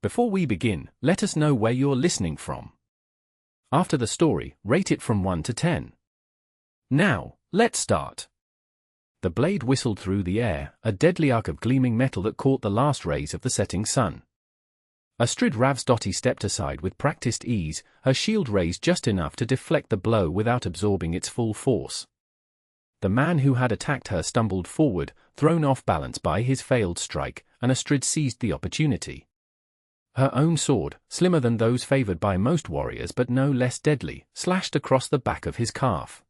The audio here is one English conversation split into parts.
Before we begin, let us know where you're listening from. After the story, rate it from 1 to 10. Now, let's start. The blade whistled through the air, a deadly arc of gleaming metal that caught the last rays of the setting sun. Astrid Ravnsdottir stepped aside with practiced ease, her shield raised just enough to deflect the blow without absorbing its full force. The man who had attacked her stumbled forward, thrown off balance by his failed strike, and Astrid seized the opportunity. Her own sword, slimmer than those favored by most warriors but no less deadly, slashed across the back of his calf.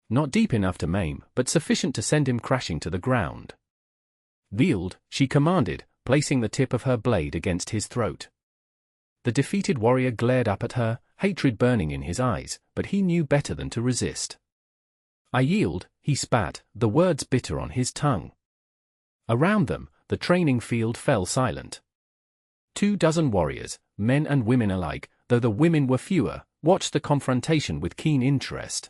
Not deep enough to maim, but sufficient to send him crashing to the ground. "Wield," she commanded, placing the tip of her blade against his throat. The defeated warrior glared up at her, hatred burning in his eyes, but he knew better than to resist. "I yield," he spat, the words bitter on his tongue. Around them, the training field fell silent. 24 warriors, men and women alike, though the women were fewer, watched the confrontation with keen interest.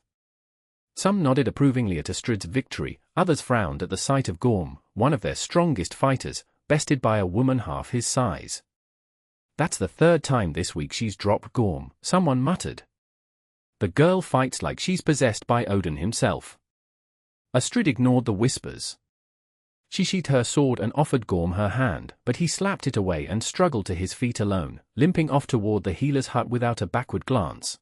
Some nodded approvingly at Astrid's victory, others frowned at the sight of Gorm, one of their strongest fighters, bested by a woman half his size. "That's the third time this week she's dropped Gorm," someone muttered. "The girl fights like she's possessed by Odin himself." Astrid ignored the whispers. She sheathed her sword and offered Gorm her hand, but he slapped it away and struggled to his feet alone, limping off toward the healer's hut without a backward glance.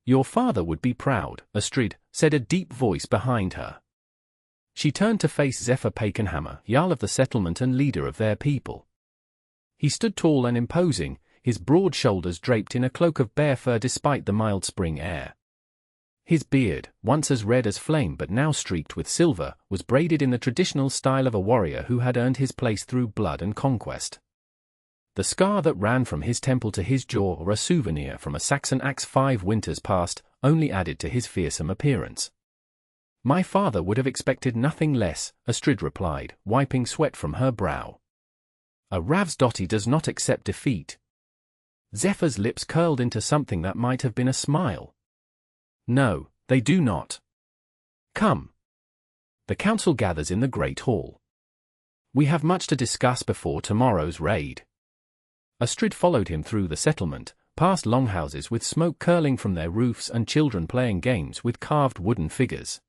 "Your father would be proud," Astrid said, a deep voice behind her. She turned to face Zephyr Pakenhammer, Jarl of the settlement and leader of their people. He stood tall and imposing, his broad shoulders draped in a cloak of bear fur despite the mild spring air. His beard, once as red as flame but now streaked with silver, was braided in the traditional style of a warrior who had earned his place through blood and conquest. The scar that ran from his temple to his jaw, or a souvenir from a Saxon axe 5 winters past, only added to his fearsome appearance. "My father would have expected nothing less," Astrid replied, wiping sweat from her brow. "A Ravnsdottir does not accept defeat." Zephyr's lips curled into something that might have been a smile. "No, they do not. Come." The council gathers in the Great Hall. "We have much to discuss before tomorrow's raid." Astrid followed him through the settlement, past longhouses with smoke curling from their roofs and children playing games with carved wooden figures.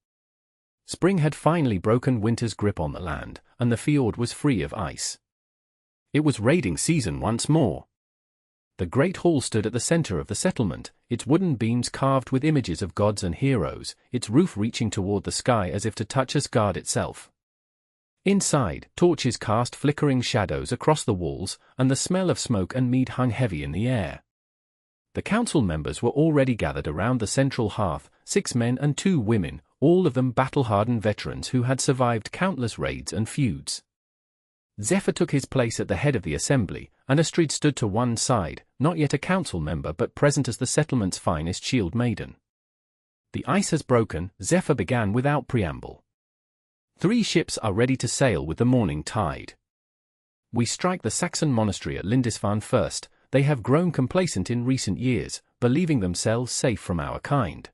Spring had finally broken winter's grip on the land, and the fjord was free of ice. It was raiding season once more. The Great Hall stood at the center of the settlement, its wooden beams carved with images of gods and heroes, its roof reaching toward the sky as if to touch Asgard itself. Inside, torches cast flickering shadows across the walls, and the smell of smoke and mead hung heavy in the air. The council members were already gathered around the central hearth, 6 men and 2 women, all of them battle-hardened veterans who had survived countless raids and feuds. Zephyr took his place at the head of the assembly, and Astrid stood to one side, not yet a council member but present as the settlement's finest shield maiden. "The ice has broken," Zephyr began without preamble. 3 ships are ready to sail with the morning tide. We strike the Saxon monastery at Lindisfarne first. They have grown complacent in recent years, believing themselves safe from our kind.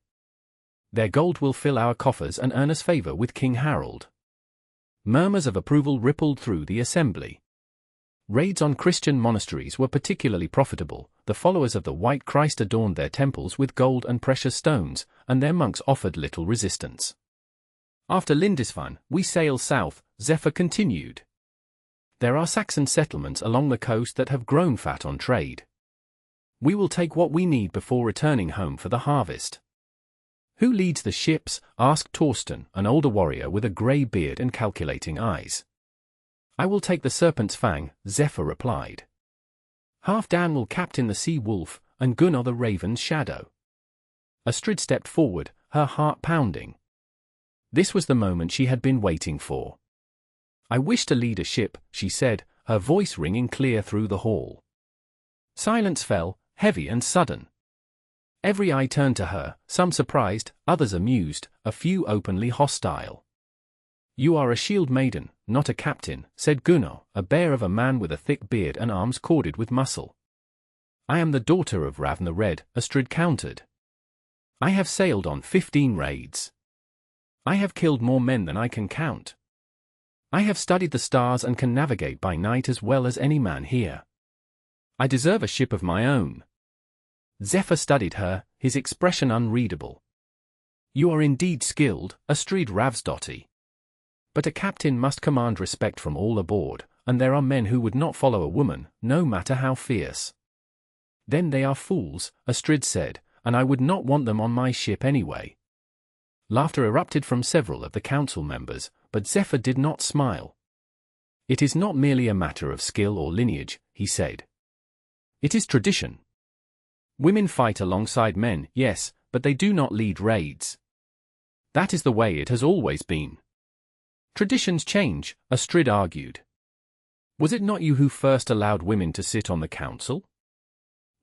Their gold will fill our coffers and earn us favor with King Harold." Murmurs of approval rippled through the assembly. Raids on Christian monasteries were particularly profitable. The followers of the White Christ adorned their temples with gold and precious stones, and their monks offered little resistance. "After Lindisfarne, we sail south," Zephyr continued. "There are Saxon settlements along the coast that have grown fat on trade. We will take what we need before returning home for the harvest." "Who leads the ships?" asked Torsten, an older warrior with a grey beard and calculating eyes. "I will take the Serpent's Fang," Zephyr replied. "Halfdan will captain the Sea Wolf, and Gunnar the Raven's Shadow." Astrid stepped forward, her heart pounding. This was the moment she had been waiting for. "I wish to lead a ship," she said, her voice ringing clear through the hall. Silence fell, heavy and sudden. Every eye turned to her, some surprised, others amused, a few openly hostile. "You are a shield maiden, not a captain," said Gunnar, a bear of a man with a thick beard and arms corded with muscle. "I am the daughter of Ravn the Red," Astrid countered. "I have sailed on 15 raids. I have killed more men than I can count. I have studied the stars and can navigate by night as well as any man here. I deserve a ship of my own. Zephyr studied her, his expression unreadable. You are indeed skilled, Astrid Ravnsdottir. But a captain must command respect from all aboard, and there are men who would not follow a woman, no matter how fierce. Then they are fools, Astrid said, and I would not want them on my ship anyway. Laughter erupted from several of the council members, but Zephyr did not smile. It is not merely a matter of skill or lineage, he said. It is tradition. Women fight alongside men, yes, but they do not lead raids. That is the way it has always been. Traditions change, Astrid argued. Was it not you who first allowed women to sit on the council?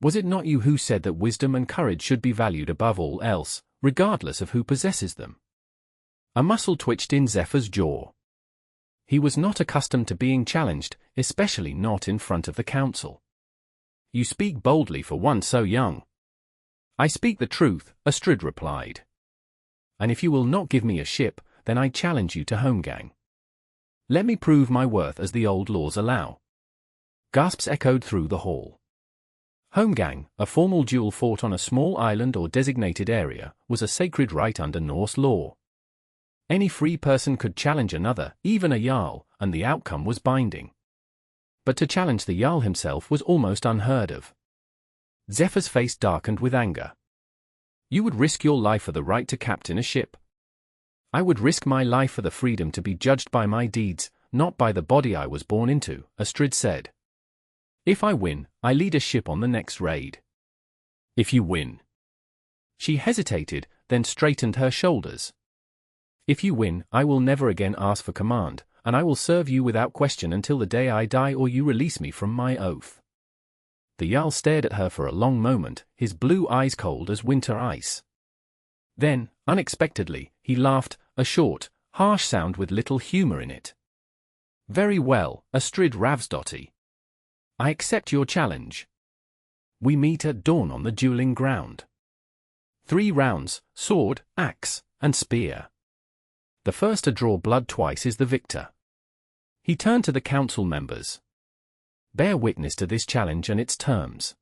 Was it not you who said that wisdom and courage should be valued above all else, regardless of who possesses them? A muscle twitched in Zephyr's jaw. He was not accustomed to being challenged, especially not in front of the council. You speak boldly for one so young. I speak the truth, Astrid replied. And if you will not give me a ship, then I challenge you to homegang. Let me prove my worth as the old laws allow. Gasps echoed through the hall. Homegang, a formal duel fought on a small island or designated area, was a sacred right under Norse law. Any free person could challenge another, even a Jarl, and the outcome was binding. But to challenge the Jarl himself was almost unheard of. Zephyr's face darkened with anger. You would risk your life for the right to captain a ship. I would risk my life for the freedom to be judged by my deeds, not by the body I was born into, Astrid said. If I win, I lead a ship on the next raid. If you win. She hesitated, then straightened her shoulders. If you win, I will never again ask for command, and I will serve you without question until the day I die or you release me from my oath. The Jarl stared at her for a long moment, his blue eyes cold as winter ice. Then, unexpectedly, he laughed, a short, harsh sound with little humor in it. Very well, Astrid Ravnsdottir. I accept your challenge. We meet at dawn on the dueling ground. 3 rounds, sword, axe, and spear. The first to draw blood twice is the victor. He turned to the council members. Bear witness to this challenge and its terms.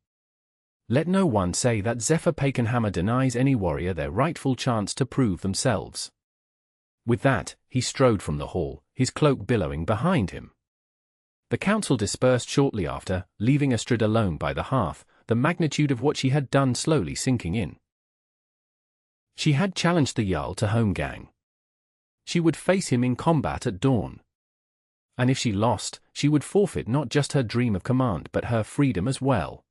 Let no one say that Zephyr Pakenhammer denies any warrior their rightful chance to prove themselves. With that, he strode from the hall, his cloak billowing behind him. The council dispersed shortly after, leaving Astrid alone by the hearth, the magnitude of what she had done slowly sinking in. She had challenged the Jarl to homegang. She would face him in combat at dawn. And if she lost, she would forfeit not just her dream of command but her freedom as well.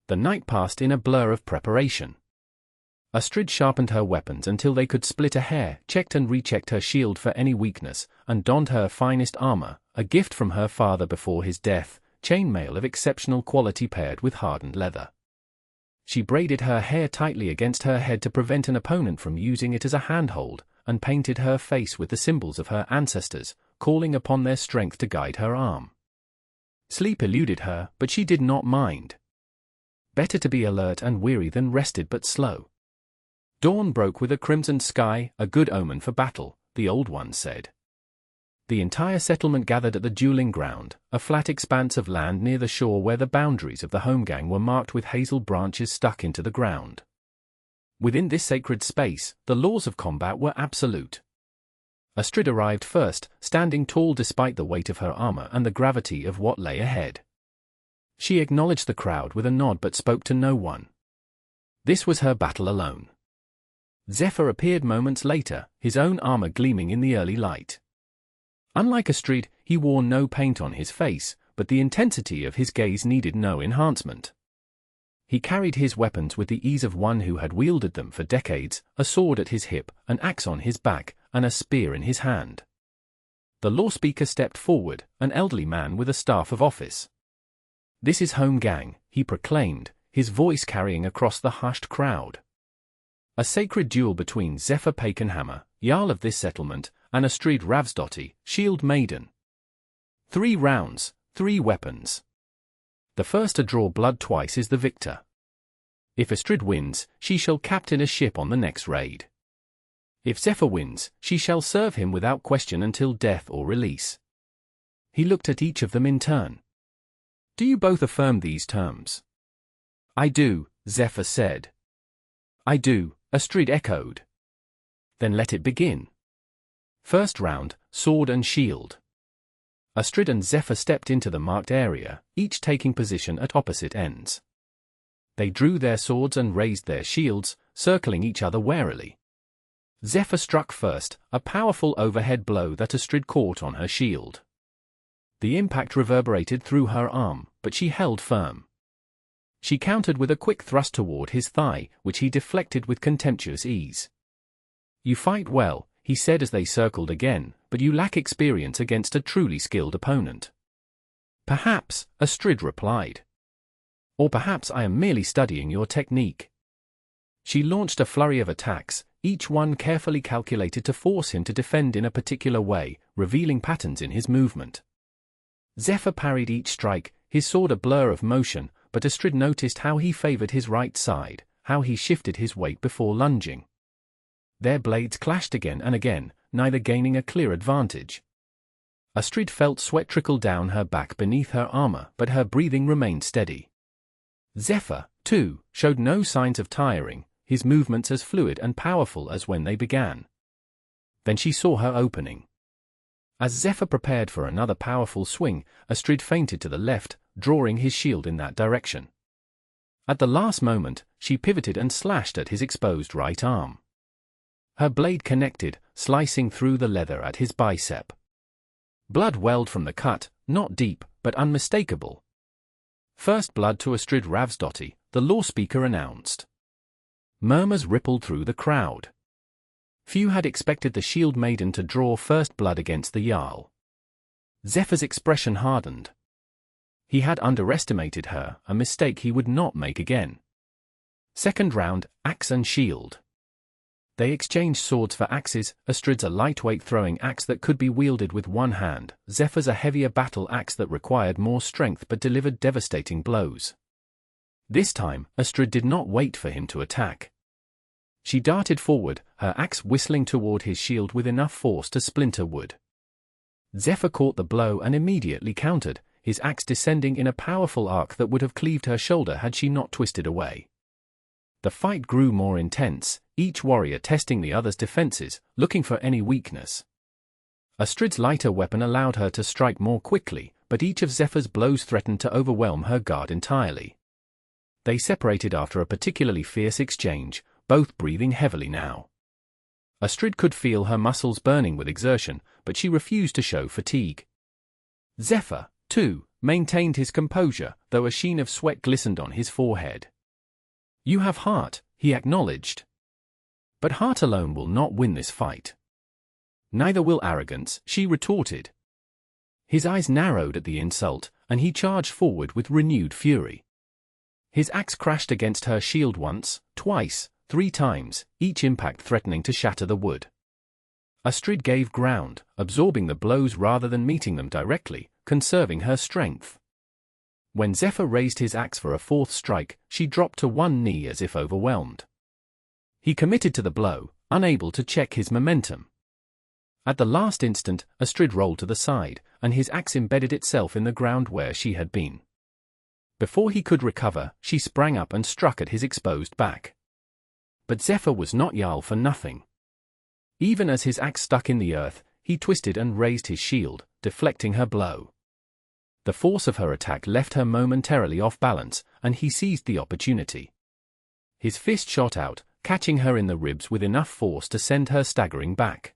The night passed in a blur of preparation. Astrid sharpened her weapons until they could split a hair, checked and rechecked her shield for any weakness, and donned her finest armor, a gift from her father before his death, chainmail of exceptional quality paired with hardened leather. She braided her hair tightly against her head to prevent an opponent from using it as a handhold, and painted her face with the symbols of her ancestors, calling upon their strength to guide her arm. Sleep eluded her, but she did not mind. Better to be alert and weary than rested but slow. Dawn broke with a crimson sky, a good omen for battle, the old ones said. The entire settlement gathered at the dueling ground, a flat expanse of land near the shore where the boundaries of the homegang were marked with hazel branches stuck into the ground. Within this sacred space, the laws of combat were absolute. Astrid arrived first, standing tall despite the weight of her armor and the gravity of what lay ahead. She acknowledged the crowd with a nod but spoke to no one. This was her battle alone. Zephyr appeared moments later, his own armor gleaming in the early light. Unlike Astrid, he wore no paint on his face, but the intensity of his gaze needed no enhancement. He carried his weapons with the ease of one who had wielded them for decades, a sword at his hip, an axe on his back, and a spear in his hand. The law speaker stepped forward, an elderly man with a staff of office. This is homegang, he proclaimed, his voice carrying across the hushed crowd. A sacred duel between Zephyr Pakenhammer, Jarl of this settlement, and Astrid Ravnsdottir, Shield Maiden. 3 rounds, 3 weapons. The first to draw blood twice is the victor. If Astrid wins, she shall captain a ship on the next raid. If Zephyr wins, she shall serve him without question until death or release. He looked at each of them in turn. Do you both affirm these terms? I do, Zephyr said. I do, Astrid echoed. Then let it begin. First round, sword and shield. Astrid and Zephyr stepped into the marked area, each taking position at opposite ends. They drew their swords and raised their shields, circling each other warily. Zephyr struck first, a powerful overhead blow that Astrid caught on her shield. The impact reverberated through her arm, but she held firm. She countered with a quick thrust toward his thigh, which he deflected with contemptuous ease. You fight well, he said as they circled again, but you lack experience against a truly skilled opponent. Perhaps, Astrid replied. Or perhaps I am merely studying your technique. She launched a flurry of attacks, each one carefully calculated to force him to defend in a particular way, revealing patterns in his movement. Zephyr parried each strike, his sword a blur of motion, but Astrid noticed how he favored his right side, how he shifted his weight before lunging. Their blades clashed again and again, neither gaining a clear advantage. Astrid felt sweat trickle down her back beneath her armor, but her breathing remained steady. Zephyr, too, showed no signs of tiring, his movements as fluid and powerful as when they began. Then she saw her opening. As Zephyr prepared for another powerful swing, Astrid feinted to the left, drawing his shield in that direction. At the last moment, she pivoted and slashed at his exposed right arm. Her blade connected, slicing through the leather at his bicep. Blood welled from the cut, not deep, but unmistakable. First blood to Astrid Ravnsdottir, the law speaker announced. Murmurs rippled through the crowd. Few had expected the shield maiden to draw first blood against the Jarl. Zephyr's expression hardened. He had underestimated her, a mistake he would not make again. Second round, axe and shield. They exchanged swords for axes, Astrid's a lightweight throwing axe that could be wielded with one hand, Zephyr's a heavier battle axe that required more strength but delivered devastating blows. This time, Astrid did not wait for him to attack. She darted forward, her axe whistling toward his shield with enough force to splinter wood. Zephyr caught the blow and immediately countered, his axe descending in a powerful arc that would have cleaved her shoulder had she not twisted away. The fight grew more intense, each warrior testing the other's defenses, looking for any weakness. Astrid's lighter weapon allowed her to strike more quickly, but each of Zephyr's blows threatened to overwhelm her guard entirely. They separated after a particularly fierce exchange, both breathing heavily now. Astrid could feel her muscles burning with exertion, but she refused to show fatigue. Zephyr, too, maintained his composure, though a sheen of sweat glistened on his forehead. You have heart, he acknowledged. But heart alone will not win this fight. Neither will arrogance, she retorted. His eyes narrowed at the insult, and he charged forward with renewed fury. His axe crashed against her shield once, twice, 3 times, each impact threatening to shatter the wood. Astrid gave ground, absorbing the blows rather than meeting them directly, conserving her strength. When Zephyr raised his axe for a 4th strike, she dropped to one knee as if overwhelmed. He committed to the blow, unable to check his momentum. At the last instant, Astrid rolled to the side, and his axe embedded itself in the ground where she had been. Before he could recover, she sprang up and struck at his exposed back. But Zephyr was not Jarl for nothing. Even as his axe stuck in the earth, he twisted and raised his shield, deflecting her blow. The force of her attack left her momentarily off balance, and he seized the opportunity. His fist shot out, catching her in the ribs with enough force to send her staggering back.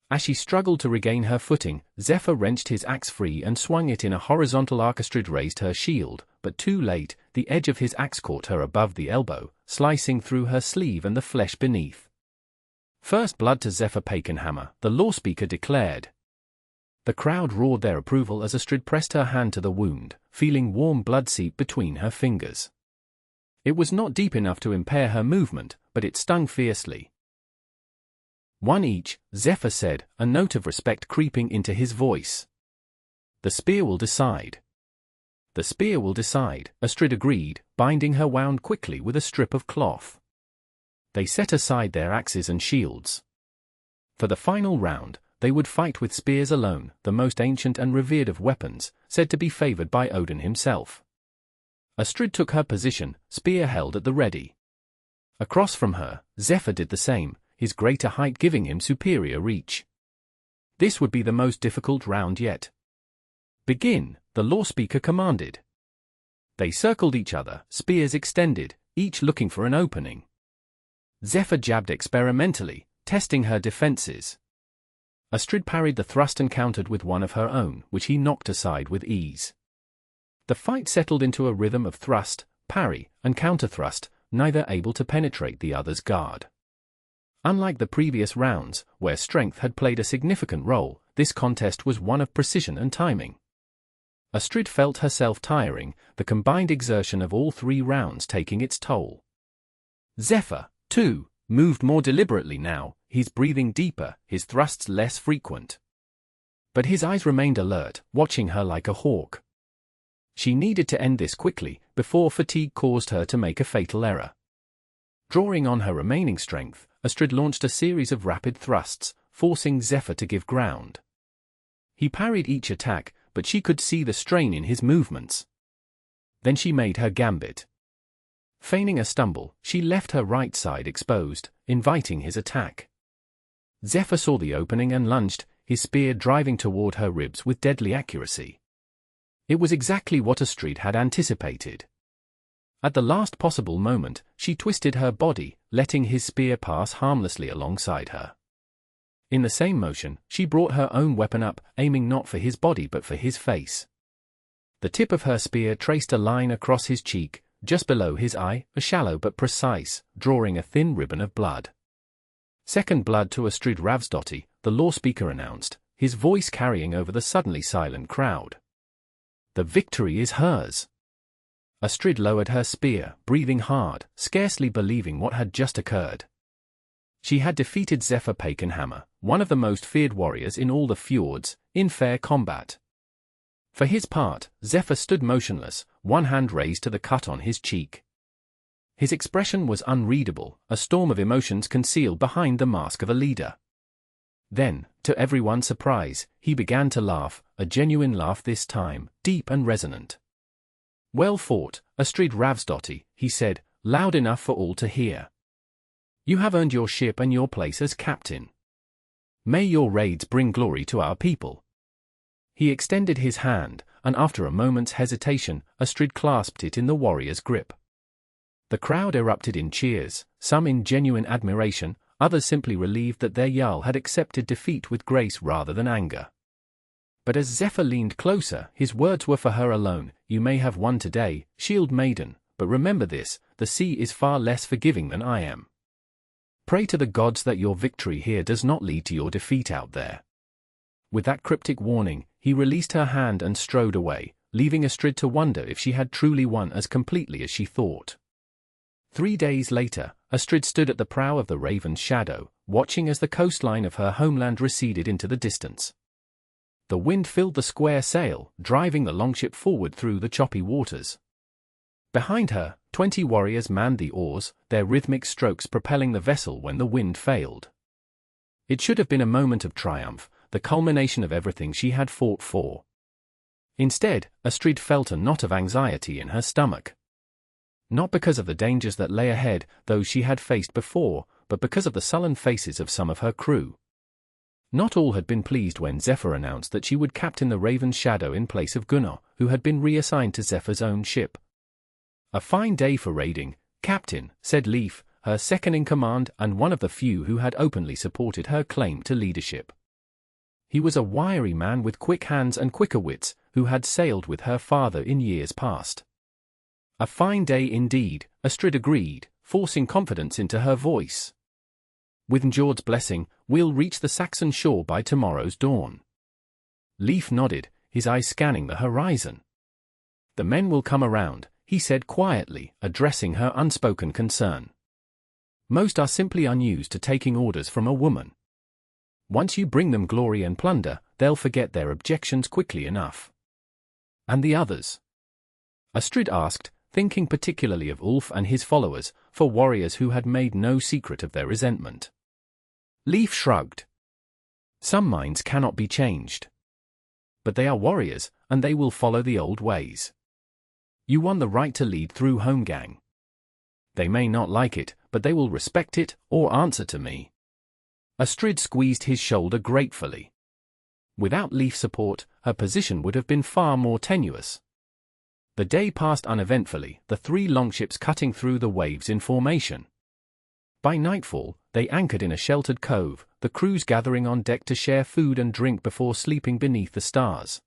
As she struggled to regain her footing, Zephyr wrenched his axe free and swung it in a horizontal arc. Astrid raised her shield, but too late, the edge of his axe caught her above the elbow, slicing through her sleeve and the flesh beneath. First blood to Zephyr Pakenhammer, the law speaker declared. The crowd roared their approval as Astrid pressed her hand to the wound, feeling warm blood seep between her fingers. It was not deep enough to impair her movement, but it stung fiercely. 1 each, Zephyr said, a note of respect creeping into his voice. The spear will decide. The spear will decide, Astrid agreed, binding her wound quickly with a strip of cloth. They set aside their axes and shields. For the final round, they would fight with spears alone, the most ancient and revered of weapons, said to be favored by Odin himself. Astrid took her position, spear held at the ready. Across from her, Zephyr did the same, his greater height giving him superior reach. This would be the most difficult round yet. "Begin," the law speaker commanded. They circled each other, spears extended, each looking for an opening. Zephyr jabbed experimentally, testing her defenses. Astrid parried the thrust and countered with one of her own, which he knocked aside with ease. The fight settled into a rhythm of thrust, parry, and counter-thrust, neither able to penetrate the other's guard. Unlike the previous rounds, where strength had played a significant role, this contest was one of precision and timing. Astrid felt herself tiring, the combined exertion of all 3 rounds taking its toll. Zephyr, too, moved more deliberately now, his breathing deeper, his thrusts less frequent. But his eyes remained alert, watching her like a hawk. She needed to end this quickly, before fatigue caused her to make a fatal error. Drawing on her remaining strength, Astrid launched a series of rapid thrusts, forcing Zephyr to give ground. He parried each attack, but she could see the strain in his movements. Then she made her gambit. Feigning a stumble, she left her right side exposed, inviting his attack. Zephyr saw the opening and lunged, his spear driving toward her ribs with deadly accuracy. It was exactly what Astrid had anticipated. At the last possible moment, she twisted her body, letting his spear pass harmlessly alongside her. In the same motion, she brought her own weapon up, aiming not for his body but for his face. The tip of her spear traced a line across his cheek, just below his eye, shallow but precise, drawing a thin ribbon of blood. "Second blood to Astrid Ravnsdottir," the law speaker announced, his voice carrying over the suddenly silent crowd. "The victory is hers." Astrid lowered her spear, breathing hard, scarcely believing what had just occurred. She had defeated Zephyr Pakenhammer, one of the most feared warriors in all the fjords, in fair combat. For his part, Zephyr stood motionless, one hand raised to the cut on his cheek. His expression was unreadable, a storm of emotions concealed behind the mask of a leader. Then, to everyone's surprise, he began to laugh, a genuine laugh this time, deep and resonant. "Well fought, Astrid Ravnsdottir," he said, loud enough for all to hear. "You have earned your ship and your place as captain. May your raids bring glory to our people." He extended his hand, and after a moment's hesitation, Astrid clasped it in the warrior's grip. The crowd erupted in cheers, some in genuine admiration, others simply relieved that their Jarl had accepted defeat with grace rather than anger. But as Zephyr leaned closer, his words were for her alone. "You may have won today, shield maiden, but remember this, the sea is far less forgiving than I am. Pray to the gods that your victory here does not lead to your defeat out there." With that cryptic warning, he released her hand and strode away, leaving Astrid to wonder if she had truly won as completely as she thought. 3 days later, Astrid stood at the prow of the Raven's Shadow, watching as the coastline of her homeland receded into the distance. The wind filled the square sail, driving the longship forward through the choppy waters. Behind her, 20 warriors manned the oars, their rhythmic strokes propelling the vessel when the wind failed. It should have been a moment of triumph, the culmination of everything she had fought for. Instead, Astrid felt a knot of anxiety in her stomach. Not because of the dangers that lay ahead, those she had faced before, but because of the sullen faces of some of her crew. Not all had been pleased when Zephyr announced that she would captain the Raven's Shadow in place of Gunnar, who had been reassigned to Zephyr's own ship. "A fine day for raiding, Captain," said Leif, her second-in-command and one of the few who had openly supported her claim to leadership. He was a wiry man with quick hands and quicker wits, who had sailed with her father in years past. "A fine day indeed," Astrid agreed, forcing confidence into her voice. "With Njord's blessing, we'll reach the Saxon shore by tomorrow's dawn." Leif nodded, his eyes scanning the horizon. "The men will come around," he said quietly, addressing her unspoken concern. "Most are simply unused to taking orders from a woman. Once you bring them glory and plunder, they'll forget their objections quickly enough." "And the others?" Astrid asked, thinking particularly of Ulf and his followers, for warriors who had made no secret of their resentment. Leif shrugged. Some minds cannot be changed. But they are warriors, and they will follow the old ways. You won the right to lead through Holmgang. They may not like it, but they will respect it, or answer to me. Astrid squeezed his shoulder gratefully. Without Leaf support, her position would have been far more tenuous. The day passed uneventfully, the 3 longships cutting through the waves in formation. By nightfall, they anchored in a sheltered cove, the crews gathering on deck to share food and drink before sleeping beneath the stars.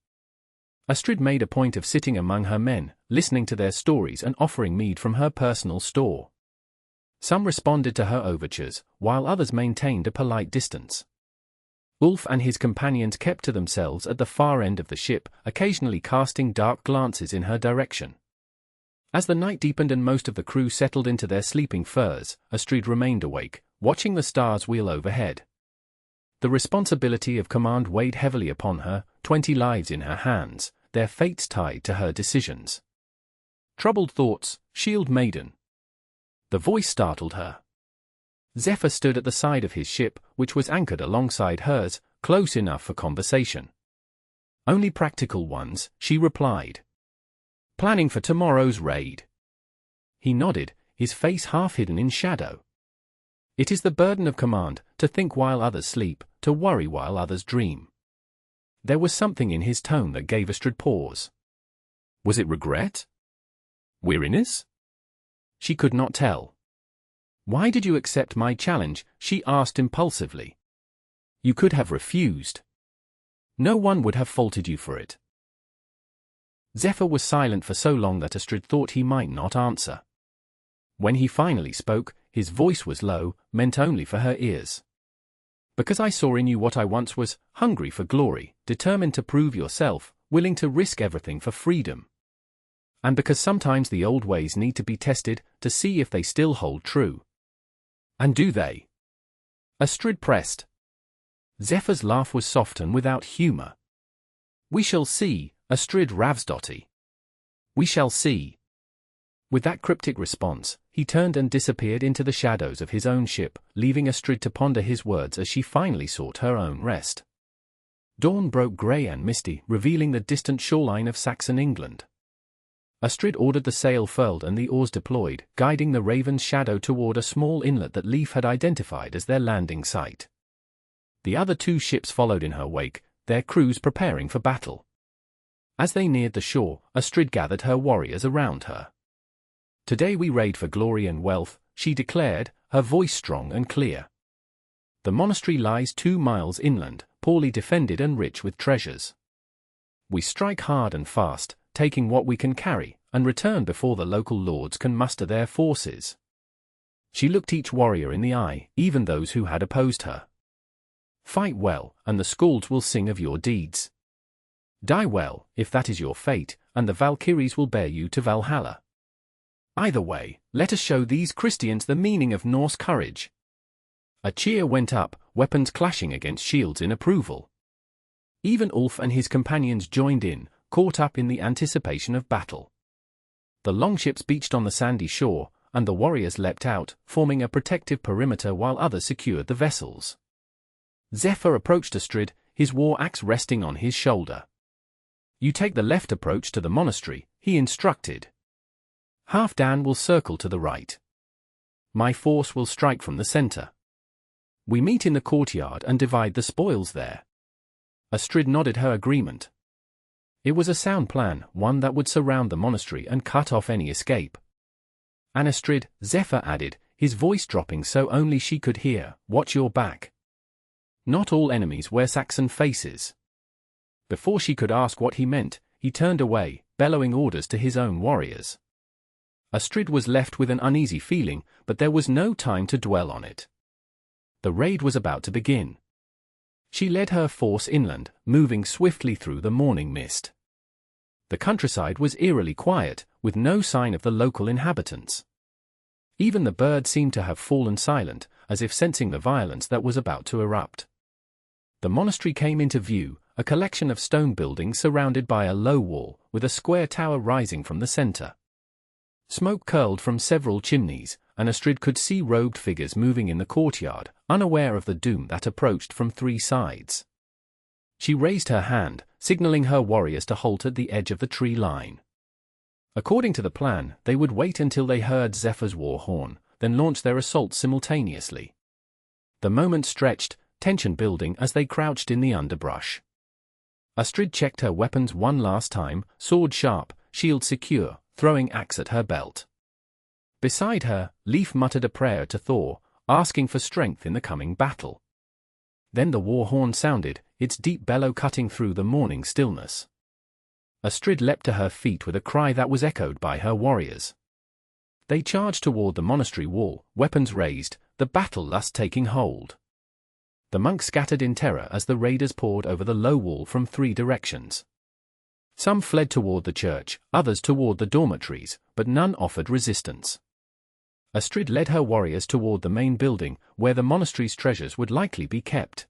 Astrid made a point of sitting among her men, listening to their stories and offering mead from her personal store. Some responded to her overtures, while others maintained a polite distance. Ulf and his companions kept to themselves at the far end of the ship, occasionally casting dark glances in her direction. As the night deepened and most of the crew settled into their sleeping furs, Astrid remained awake, watching the stars wheel overhead. The responsibility of command weighed heavily upon her, 20 lives in her hands, their fates tied to her decisions. Troubled thoughts, shield Maiden. The voice startled her. Zephyr stood at the side of his ship, which was anchored alongside hers, close enough for conversation. Only practical ones, she replied. Planning for tomorrow's raid. He nodded, his face half hidden in shadow. It is the burden of command, to think while others sleep, to worry while others dream. There was something in his tone that gave Astrid pause. Was it regret? Weariness? She could not tell. Why did you accept my challenge? She asked impulsively. You could have refused. No one would have faulted you for it. Zephyr was silent for so long that Astrid thought he might not answer. When he finally spoke, his voice was low, meant only for her ears. Because I saw in you what I once was, hungry for glory, determined to prove yourself, willing to risk everything for freedom. And because sometimes the old ways need to be tested, to see if they still hold true. And do they? Astrid pressed. Zephyr's laugh was soft and without humor. We shall see, Astrid Ravnsdottir. We shall see. With that cryptic response, he turned and disappeared into the shadows of his own ship, leaving Astrid to ponder his words as she finally sought her own rest. Dawn broke grey and misty, revealing the distant shoreline of Saxon England. Astrid ordered the sail furled and the oars deployed, guiding the Raven's shadow toward a small inlet that Leaf had identified as their landing site. The other 2 ships followed in her wake, their crews preparing for battle. As they neared the shore, Astrid gathered her warriors around her. Today we raid for glory and wealth, she declared, her voice strong and clear. The monastery lies 2 miles inland, poorly defended and rich with treasures. We strike hard and fast, taking what we can carry, and return before the local lords can muster their forces. She looked each warrior in the eye, even those who had opposed her. Fight well, and the skalds will sing of your deeds. Die well, if that is your fate, and the Valkyries will bear you to Valhalla. Either way, let us show these Christians the meaning of Norse courage. A cheer went up, weapons clashing against shields in approval. Even Ulf and his companions joined in, caught up in the anticipation of battle. The longships beached on the sandy shore, and the warriors leapt out, forming a protective perimeter while others secured the vessels. Zephyr approached Astrid, his war axe resting on his shoulder. You take the left approach to the monastery, he instructed. Halfdan will circle to the right. My force will strike from the center. We meet in the courtyard and divide the spoils there. Astrid nodded her agreement. It was a sound plan, one that would surround the monastery and cut off any escape. And Astrid, Zephyr added, his voice dropping so only she could hear, watch your back. Not all enemies wear Saxon faces. Before she could ask what he meant, he turned away, bellowing orders to his own warriors. Astrid was left with an uneasy feeling, but there was no time to dwell on it. The raid was about to begin. She led her force inland, moving swiftly through the morning mist. The countryside was eerily quiet, with no sign of the local inhabitants. Even the birds seemed to have fallen silent, as if sensing the violence that was about to erupt. The monastery came into view, a collection of stone buildings surrounded by a low wall, with a square tower rising from the center. Smoke curled from several chimneys, and Astrid could see robed figures moving in the courtyard, unaware of the doom that approached from 3 sides. She raised her hand, signaling her warriors to halt at the edge of the tree line. According to the plan, they would wait until they heard Zephyr's war horn, then launch their assault simultaneously. The moment stretched, tension building as they crouched in the underbrush. Astrid checked her weapons one last time, sword sharp, shield secure, throwing axe at her belt. Beside her, Leif muttered a prayer to Thor, asking for strength in the coming battle. Then the war horn sounded, its deep bellow cutting through the morning stillness. Astrid leapt to her feet with a cry that was echoed by her warriors. They charged toward the monastery wall, weapons raised, the battle lust taking hold. The monks scattered in terror as the raiders poured over the low wall from 3 directions. Some fled toward the church, others toward the dormitories, but none offered resistance. Astrid led her warriors toward the main building, where the monastery's treasures would likely be kept.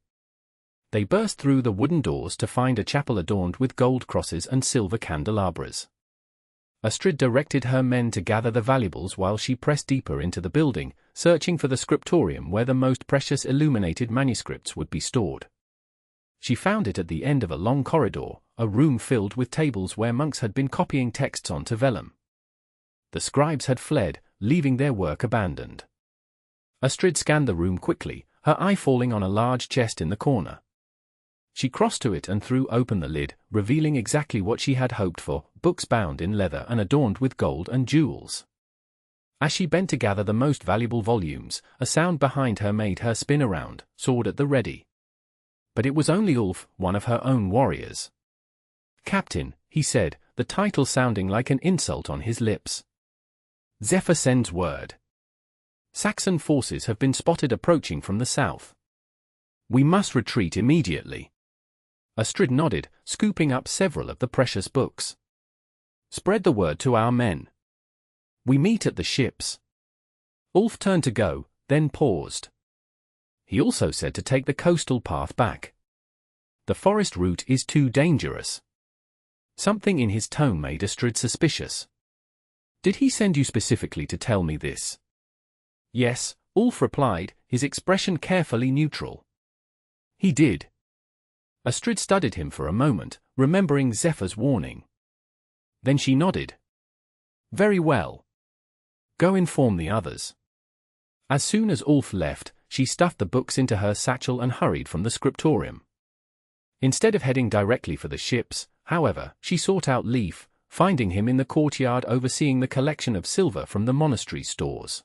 They burst through the wooden doors to find a chapel adorned with gold crosses and silver candelabras. Astrid directed her men to gather the valuables while she pressed deeper into the building, searching for the scriptorium where the most precious illuminated manuscripts would be stored. She found it at the end of a long corridor, a room filled with tables where monks had been copying texts onto vellum. The scribes had fled, leaving their work abandoned. Astrid scanned the room quickly, her eye falling on a large chest in the corner. She crossed to it and threw open the lid, revealing exactly what she had hoped for, books bound in leather and adorned with gold and jewels. As she bent to gather the most valuable volumes, a sound behind her made her spin around, sword at the ready. But it was only Ulf, one of her own warriors. "Captain," he said, the title sounding like an insult on his lips. "Zephyr sends word. Saxon forces have been spotted approaching from the south. We must retreat immediately." Astrid nodded, scooping up several of the precious books. "Spread the word to our men. We meet at the ships." Ulf turned to go, then paused. He also said to take the coastal path back. "The forest route is too dangerous." Something in his tone made Astrid suspicious. "Did he send you specifically to tell me this?" "Yes," Ulf replied, his expression carefully neutral. "He did." Astrid studied him for a moment, remembering Zephyr's warning. Then she nodded. "Very well. Go inform the others." As soon as Ulf left, she stuffed the books into her satchel and hurried from the scriptorium. Instead of heading directly for the ships, however, she sought out Leif, finding him in the courtyard overseeing the collection of silver from the monastery stores.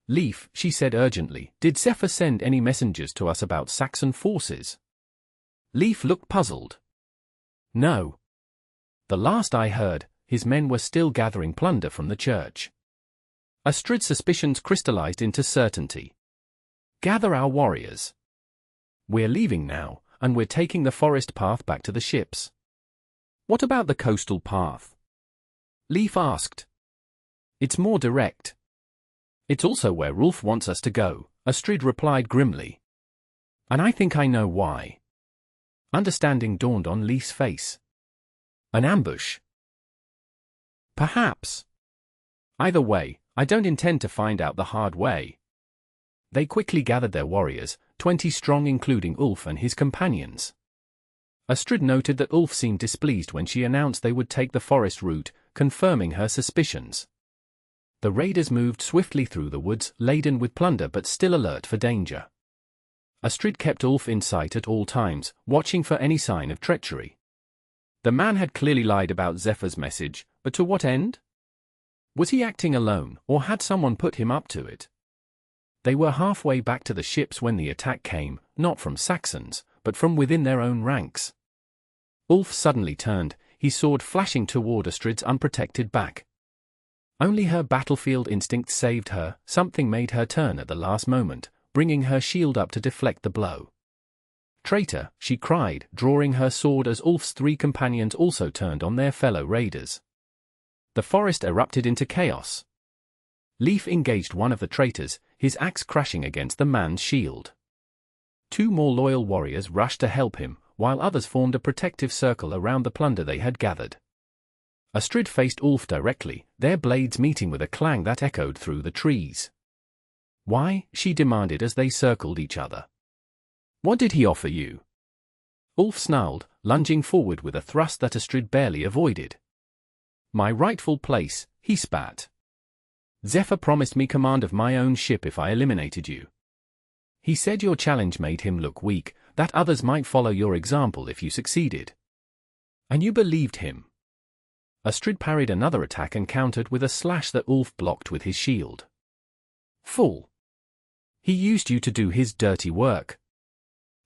"Leif," she said urgently, "did Zephyr send any messengers to us about Saxon forces?" Leif looked puzzled. "No. The last I heard, his men were still gathering plunder from the church." Astrid's suspicions crystallized into certainty. "Gather our warriors. We're leaving now, and we're taking the forest path back to the ships." "What about the coastal path?" Leif asked. "It's more direct." "It's also where Rolf wants us to go," Astrid replied grimly. "And I think I know why." Understanding dawned on Leif's face. "An ambush?" "Perhaps. Either way, I don't intend to find out the hard way." They quickly gathered their warriors, 20 strong including Ulf and his companions. Astrid noted that Ulf seemed displeased when she announced they would take the forest route, confirming her suspicions. The raiders moved swiftly through the woods, laden with plunder but still alert for danger. Astrid kept Ulf in sight at all times, watching for any sign of treachery. The man had clearly lied about Zephyr's message, but to what end? Was he acting alone, or had someone put him up to it? They were halfway back to the ships when the attack came, not from Saxons, but from within their own ranks. Ulf suddenly turned, his sword flashing toward Astrid's unprotected back. Only her battlefield instinct saved her. Something made her turn at the last moment, bringing her shield up to deflect the blow. "Traitor," she cried, drawing her sword as Ulf's 3 companions also turned on their fellow raiders. The forest erupted into chaos. Leif engaged one of the traitors, his axe crashing against the man's shield. 2 more loyal warriors rushed to help him, while others formed a protective circle around the plunder they had gathered. Astrid faced Ulf directly, their blades meeting with a clang that echoed through the trees. Why? She demanded as they circled each other. What did he offer you? Ulf snarled, lunging forward with a thrust that Astrid barely avoided. My rightful place, he spat. Zephyr promised me command of my own ship if I eliminated you. He said your challenge made him look weak, that others might follow your example if you succeeded. And you believed him. Astrid parried another attack and countered with a slash that Ulf blocked with his shield. Fool. He used you to do his dirty work.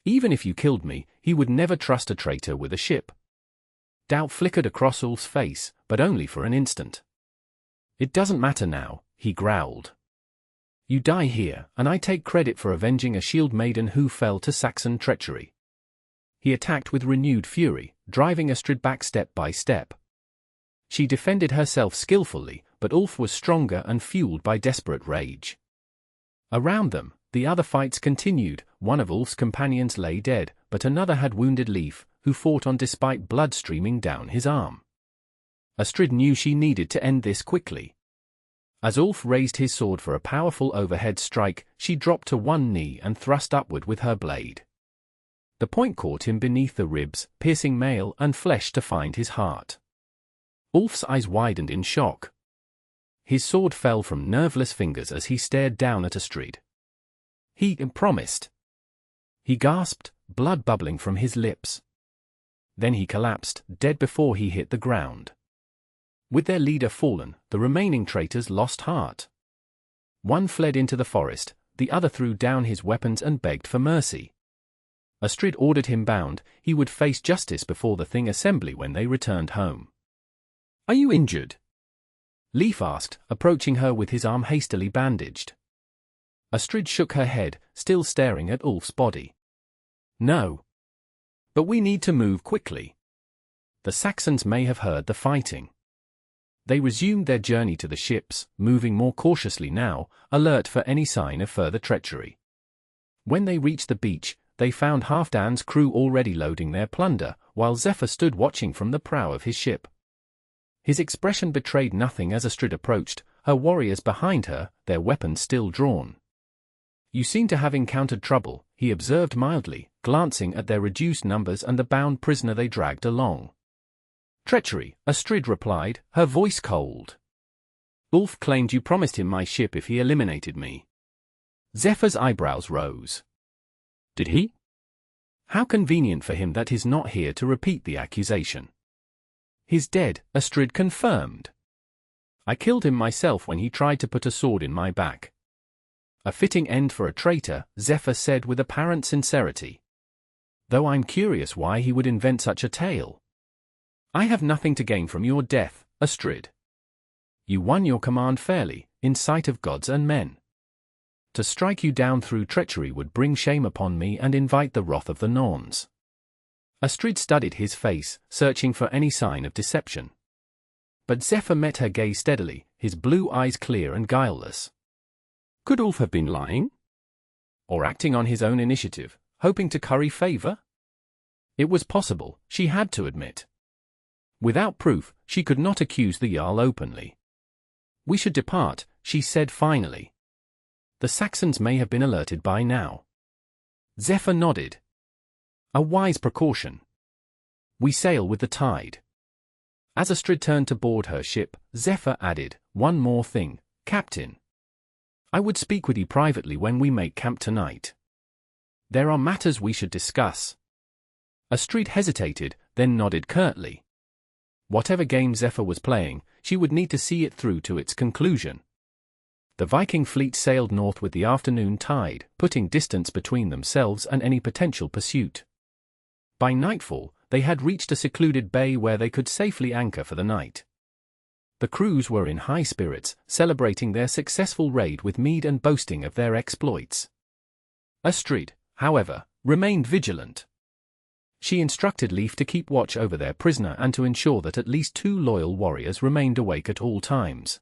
Even if you killed me, he would never trust a traitor with a ship. Doubt flickered across Ulf's face, but only for an instant. It doesn't matter now, he growled. You die here, and I take credit for avenging a shield maiden who fell to Saxon treachery. He attacked with renewed fury, driving Astrid back step by step. She defended herself skillfully, but Ulf was stronger and fueled by desperate rage. Around them, the other fights continued. One of Ulf's companions lay dead, but another had wounded Leif, who fought on despite blood streaming down his arm. Astrid knew she needed to end this quickly. As Ulf raised his sword for a powerful overhead strike, she dropped to one knee and thrust upward with her blade. The point caught him beneath the ribs, piercing mail and flesh to find his heart. Ulf's eyes widened in shock. His sword fell from nerveless fingers as he stared down at Astrid. He promised. He gasped, blood bubbling from his lips. Then he collapsed, dead before he hit the ground. With their leader fallen, the remaining traitors lost heart. One fled into the forest, the other threw down his weapons and begged for mercy. Astrid ordered him bound. He would face justice before the Thing assembly when they returned home. Are you injured? Leif asked, approaching her with his arm hastily bandaged. Astrid shook her head, still staring at Ulf's body. No. But we need to move quickly. The Saxons may have heard the fighting. They resumed their journey to the ships, moving more cautiously now, alert for any sign of further treachery. When they reached the beach, they found Halfdan's crew already loading their plunder, while Zephyr stood watching from the prow of his ship. His expression betrayed nothing as Astrid approached, her warriors behind her, their weapons still drawn. You seem to have encountered trouble, he observed mildly, glancing at their reduced numbers and the bound prisoner they dragged along. Treachery, Astrid replied, her voice cold. Ulf claimed you promised him my ship if he eliminated me. Zephyr's eyebrows rose. Did he? How convenient for him that he's not here to repeat the accusation. He's dead, Astrid confirmed. I killed him myself when he tried to put a sword in my back. A fitting end for a traitor, Zephyr said with apparent sincerity. Though I'm curious why he would invent such a tale. I have nothing to gain from your death, Astrid. You won your command fairly, in sight of gods and men. To strike you down through treachery would bring shame upon me and invite the wrath of the Norns. Astrid studied his face, searching for any sign of deception. But Zephyr met her gaze steadily, his blue eyes clear and guileless. Could Ulf have been lying? Or acting on his own initiative, hoping to curry favor? It was possible, she had to admit. Without proof, she could not accuse the Jarl openly. We should depart, she said finally. The Saxons may have been alerted by now. Zephyr nodded. A wise precaution. We sail with the tide. As Astrid turned to board her ship, Zephyr added, one more thing, Captain. I would speak with you privately when we make camp tonight. There are matters we should discuss. Astrid hesitated, then nodded curtly. Whatever game Zephyr was playing, she would need to see it through to its conclusion. The Viking fleet sailed north with the afternoon tide, putting distance between themselves and any potential pursuit. By nightfall, they had reached a secluded bay where they could safely anchor for the night. The crews were in high spirits, celebrating their successful raid with mead and boasting of their exploits. Astrid, however, remained vigilant. She instructed Leif to keep watch over their prisoner and to ensure that at least 2 loyal warriors remained awake at all times.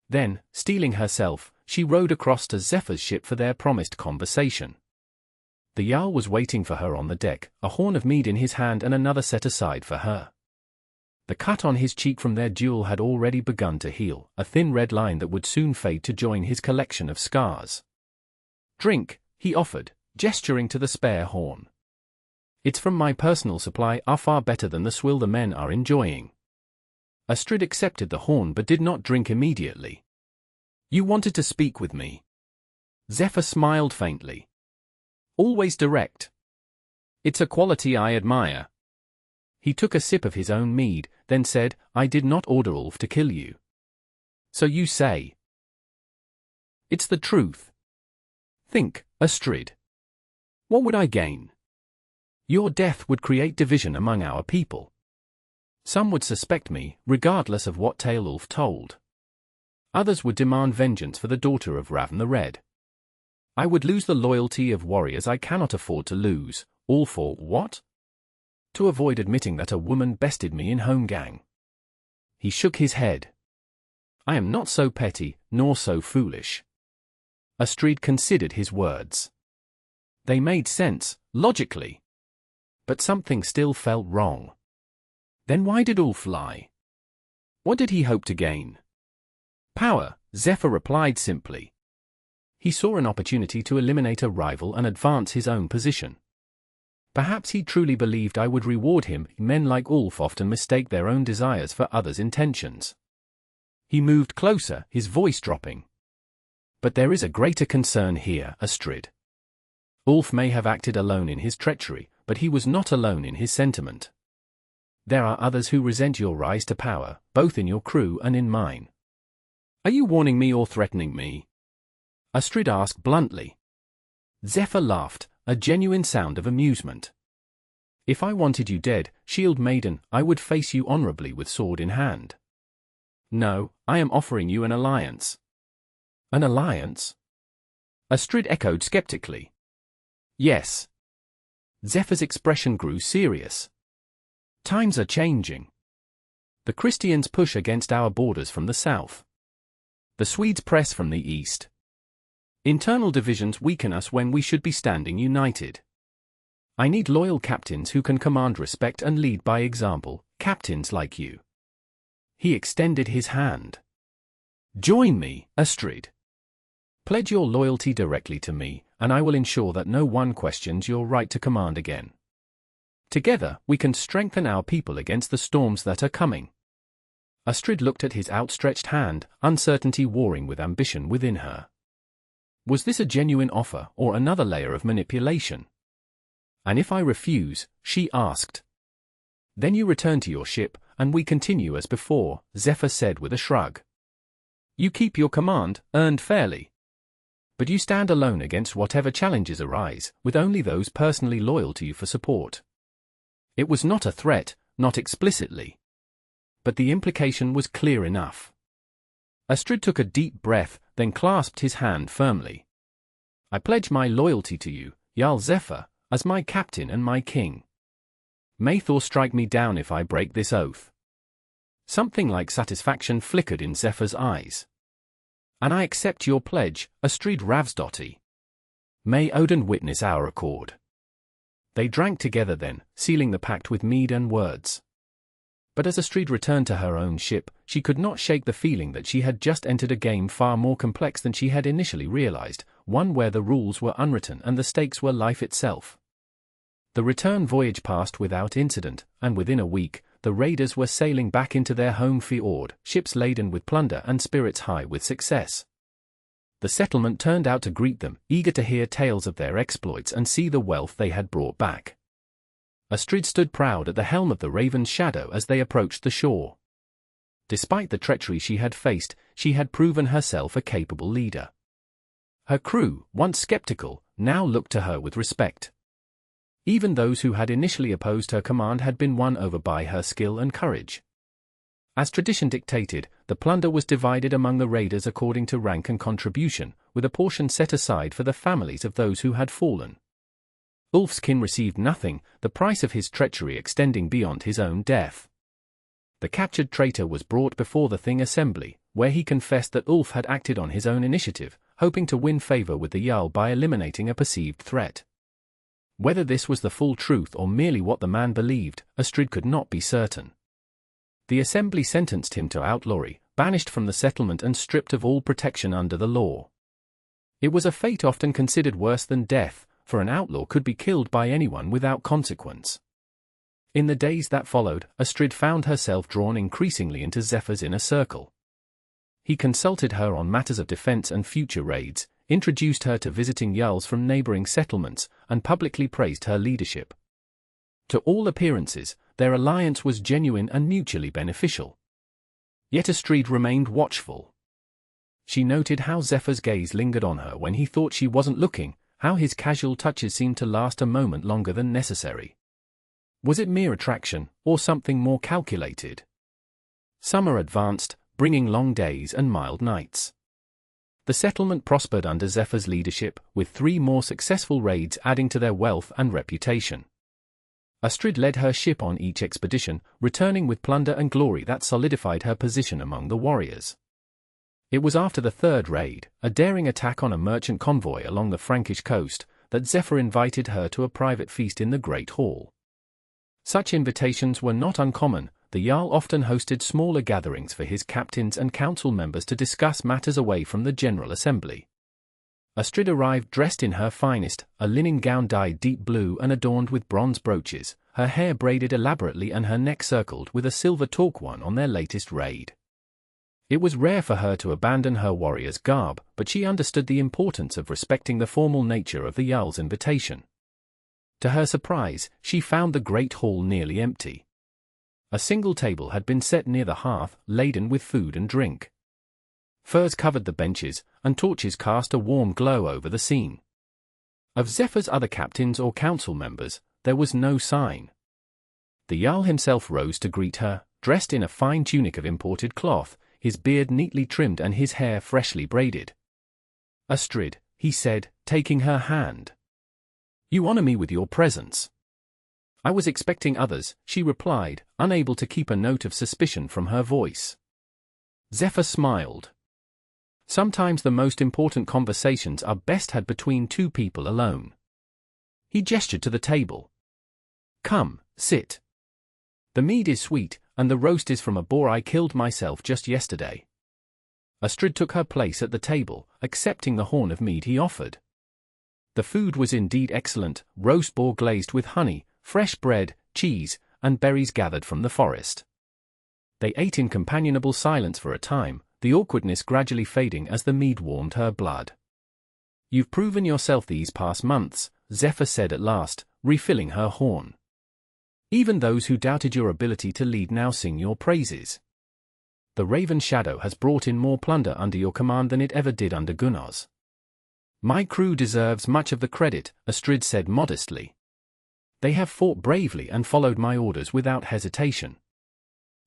Then, steeling herself, she rowed across to Zephyr's ship for their promised conversation. The Jarl was waiting for her on the deck, a horn of mead in his hand and another set aside for her. The cut on his cheek from their duel had already begun to heal, a thin red line that would soon fade to join his collection of scars. "Drink," he offered, gesturing to the spare horn. "It's from my personal supply, are far better than the swill the men are enjoying." Astrid accepted the horn but did not drink immediately. "You wanted to speak with me." Zephyr smiled faintly. "Always direct. It's a quality I admire." He took a sip of his own mead, then said, "I did not order Ulf to kill you." "So you say." "It's the truth." "Think, Astrid. What would I gain? Your death would create division among our people. Some would suspect me, regardless of what tale Ulf told. Others would demand vengeance for the daughter of Ravn the Red. I would lose the loyalty of warriors I cannot afford to lose, all for what? To avoid admitting that a woman bested me in Holmgang." He shook his head. "I am not so petty, nor so foolish." Astrid considered his words. They made sense, logically. But something still felt wrong. Then why did Ulf lie? What did he hope to gain? "Power," Zephyr replied simply. He saw an opportunity to eliminate a rival and advance his own position. Perhaps he truly believed I would reward him. Men like Ulf often mistake their own desires for others' intentions. He moved closer, his voice dropping. "But there is a greater concern here, Astrid. Ulf may have acted alone in his treachery, but he was not alone in his sentiment. There are others who resent your rise to power, both in your crew and in mine." "Are you warning me or threatening me?" Astrid asked bluntly. Zephyr laughed, a genuine sound of amusement. "If I wanted you dead, Shield Maiden, I would face you honorably with sword in hand. No, I am offering you an alliance." "An alliance?" Astrid echoed skeptically. "Yes." Zephyr's expression grew serious. "Times are changing. The Christians push against our borders from the south. The Swedes press from the east. Internal divisions weaken us when we should be standing united. I need loyal captains who can command respect and lead by example, captains like you." He extended his hand. "Join me, Astrid. Pledge your loyalty directly to me, and I will ensure that no one questions your right to command again. Together, we can strengthen our people against the storms that are coming." Astrid looked at his outstretched hand, uncertainty warring with ambition within her. Was this a genuine offer or another layer of manipulation? "And if I refuse?" she asked. "Then you return to your ship, and we continue as before," Zephyr said with a shrug. "You keep your command, earned fairly. But you stand alone against whatever challenges arise, with only those personally loyal to you for support." It was not a threat, not explicitly. But the implication was clear enough. Astrid took a deep breath, then clasped his hand firmly. "I pledge my loyalty to you, Jarl Zephyr, as my captain and my king. May Thor strike me down if I break this oath." Something like satisfaction flickered in Zephyr's eyes. "And I accept your pledge, Astrid Ravnsdottir. May Odin witness our accord." They drank together then, sealing the pact with mead and words. But as Astrid returned to her own ship, she could not shake the feeling that she had just entered a game far more complex than she had initially realized, one where the rules were unwritten and the stakes were life itself. The return voyage passed without incident, and within a week, the raiders were sailing back into their home fjord, ships laden with plunder and spirits high with success. The settlement turned out to greet them, eager to hear tales of their exploits and see the wealth they had brought back. Astrid stood proud at the helm of the Raven's Shadow as they approached the shore. Despite the treachery she had faced, she had proven herself a capable leader. Her crew, once skeptical, now looked to her with respect. Even those who had initially opposed her command had been won over by her skill and courage. As tradition dictated, the plunder was divided among the raiders according to rank and contribution, with a portion set aside for the families of those who had fallen. Ulf's kin received nothing, the price of his treachery extending beyond his own death. The captured traitor was brought before the Thing Assembly, where he confessed that Ulf had acted on his own initiative, hoping to win favor with the Jarl by eliminating a perceived threat. Whether this was the full truth or merely what the man believed, Astrid could not be certain. The assembly sentenced him to outlawry, banished from the settlement and stripped of all protection under the law. It was a fate often considered worse than death, for an outlaw could be killed by anyone without consequence. In the days that followed, Astrid found herself drawn increasingly into Zephyr's inner circle. He consulted her on matters of defense and future raids, introduced her to visiting Jarls from neighboring settlements, and publicly praised her leadership. To all appearances, their alliance was genuine and mutually beneficial. Yet Astrid remained watchful. She noted how Zephyr's gaze lingered on her when he thought she wasn't looking, how his casual touches seemed to last a moment longer than necessary. Was it mere attraction, or something more calculated? Summer advanced, bringing long days and mild nights. The settlement prospered under Zephyr's leadership, with 3 more successful raids adding to their wealth and reputation. Astrid led her ship on each expedition, returning with plunder and glory that solidified her position among the warriors. It was after the 3rd raid, a daring attack on a merchant convoy along the Frankish coast, that Zephyr invited her to a private feast in the Great Hall. Such invitations were not uncommon. The Jarl often hosted smaller gatherings for his captains and council members to discuss matters away from the general assembly. Astrid arrived dressed in her finest, a linen gown dyed deep blue and adorned with bronze brooches, her hair braided elaborately and her neck circled with a silver torque on their latest raid. It was rare for her to abandon her warrior's garb, but she understood the importance of respecting the formal nature of the Jarl's invitation. To her surprise, she found the great hall nearly empty. A single table had been set near the hearth, laden with food and drink. Furs covered the benches, and torches cast a warm glow over the scene. Of Zephyr's other captains or council members, there was no sign. The Jarl himself rose to greet her, dressed in a fine tunic of imported cloth, his beard neatly trimmed and his hair freshly braided. "Astrid," he said, taking her hand. "You honor me with your presence." "I was expecting others," she replied, unable to keep a note of suspicion from her voice. Zephyr smiled. Sometimes the most important conversations are best had between 2 people alone. He gestured to the table. "Come, sit. The mead is sweet, and the roast is from a boar I killed myself just yesterday." Astrid took her place at the table, accepting the horn of mead he offered. The food was indeed excellent, roast boar glazed with honey, fresh bread, cheese, and berries gathered from the forest. They ate in companionable silence for a time, the awkwardness gradually fading as the mead warmed her blood. "You've proven yourself these past months," Zephyr said at last, refilling her horn. "Even those who doubted your ability to lead now sing your praises. The Raven Shadow has brought in more plunder under your command than it ever did under Gunnar's." "My crew deserves much of the credit," Astrid said modestly. "They have fought bravely and followed my orders without hesitation."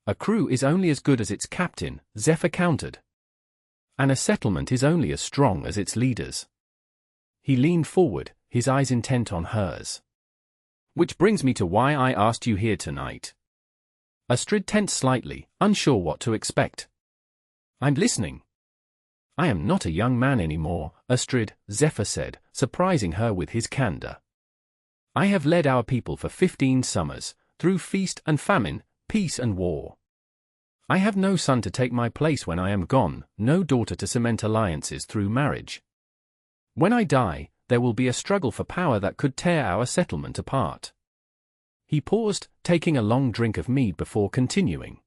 "A crew is only as good as its captain," Zephyr countered. "And a settlement is only as strong as its leaders." He leaned forward, his eyes intent on hers. "Which brings me to why I asked you here tonight." Astrid tensed slightly, unsure what to expect. "I'm listening." "I am not a young man anymore, Astrid," Zephyr said, surprising her with his candor. "I have led our people for 15 summers, through feast and famine, peace and war. I have no son to take my place when I am gone, no daughter to cement alliances through marriage. When I die, there will be a struggle for power that could tear our settlement apart." He paused, taking a long drink of mead before continuing.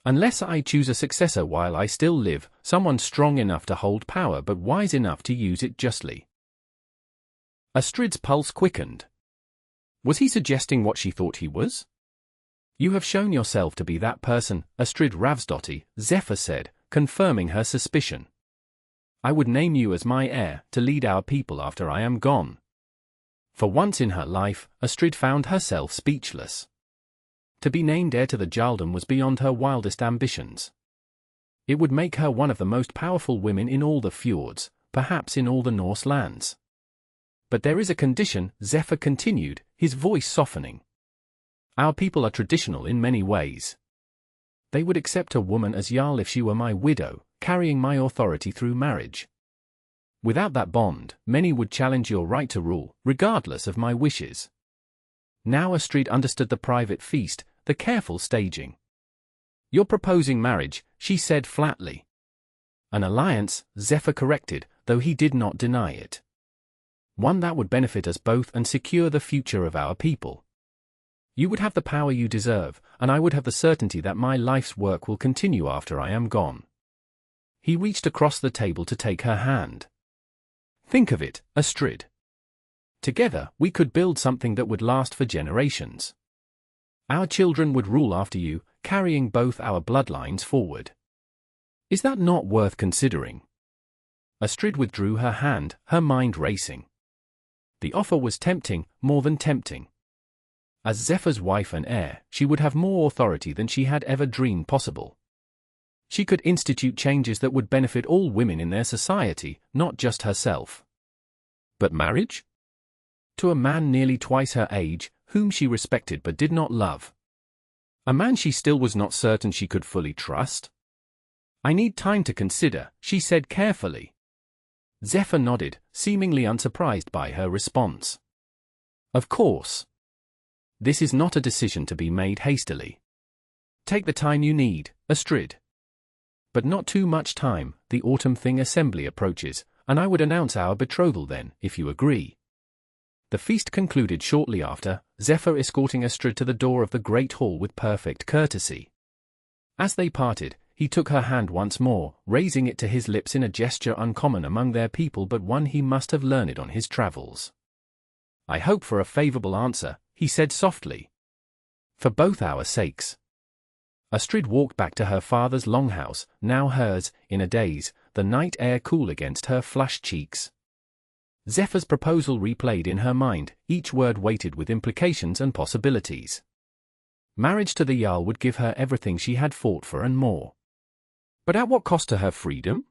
"Unless I choose a successor while I still live, someone strong enough to hold power but wise enough to use it justly." Astrid's pulse quickened. Was he suggesting what she thought he was? "You have shown yourself to be that person, Astrid Ravnsdottir," Zephyr said, confirming her suspicion. "I would name you as my heir, to lead our people after I am gone." For once in her life, Astrid found herself speechless. To be named heir to the Jarldom was beyond her wildest ambitions. It would make her one of the most powerful women in all the fjords, perhaps in all the Norse lands. "But there is a condition," Zephyr continued, his voice softening. "Our people are traditional in many ways. They would accept a woman as Jarl if she were my widow, carrying my authority through marriage. Without that bond, many would challenge your right to rule, regardless of my wishes." Now Astrid understood the private feast, the careful staging. "You're proposing marriage," she said flatly. "An alliance," Zephyr corrected, though he did not deny it. "One that would benefit us both and secure the future of our people. You would have the power you deserve, and I would have the certainty that my life's work will continue after I am gone." He reached across the table to take her hand. "Think of it, Astrid. Together, we could build something that would last for generations. Our children would rule after you, carrying both our bloodlines forward. Is that not worth considering?" Astrid withdrew her hand, her mind racing. The offer was tempting, more than tempting. As Zephyr's wife and heir, she would have more authority than she had ever dreamed possible. She could institute changes that would benefit all women in their society, not just herself. But marriage? To a man nearly twice her age, whom she respected but did not love. A man she still was not certain she could fully trust? "I need time to consider," she said carefully. Zephyr nodded, seemingly unsurprised by her response. "Of course. This is not a decision to be made hastily. Take the time you need, Astrid. But not too much time. The autumn thing assembly approaches, and I would announce our betrothal then, if you agree." The feast concluded shortly after, Zephyr escorting Astrid to the door of the great hall with perfect courtesy. As they parted, he took her hand once more, raising it to his lips in a gesture uncommon among their people but one he must have learned on his travels. "I hope for a favorable answer," he said softly. "For both our sakes." Astrid walked back to her father's longhouse, now hers, in a daze, the night air cool against her flushed cheeks. Zephyr's proposal replayed in her mind, each word weighted with implications and possibilities. Marriage to the Jarl would give her everything she had fought for and more. But at what cost to her freedom?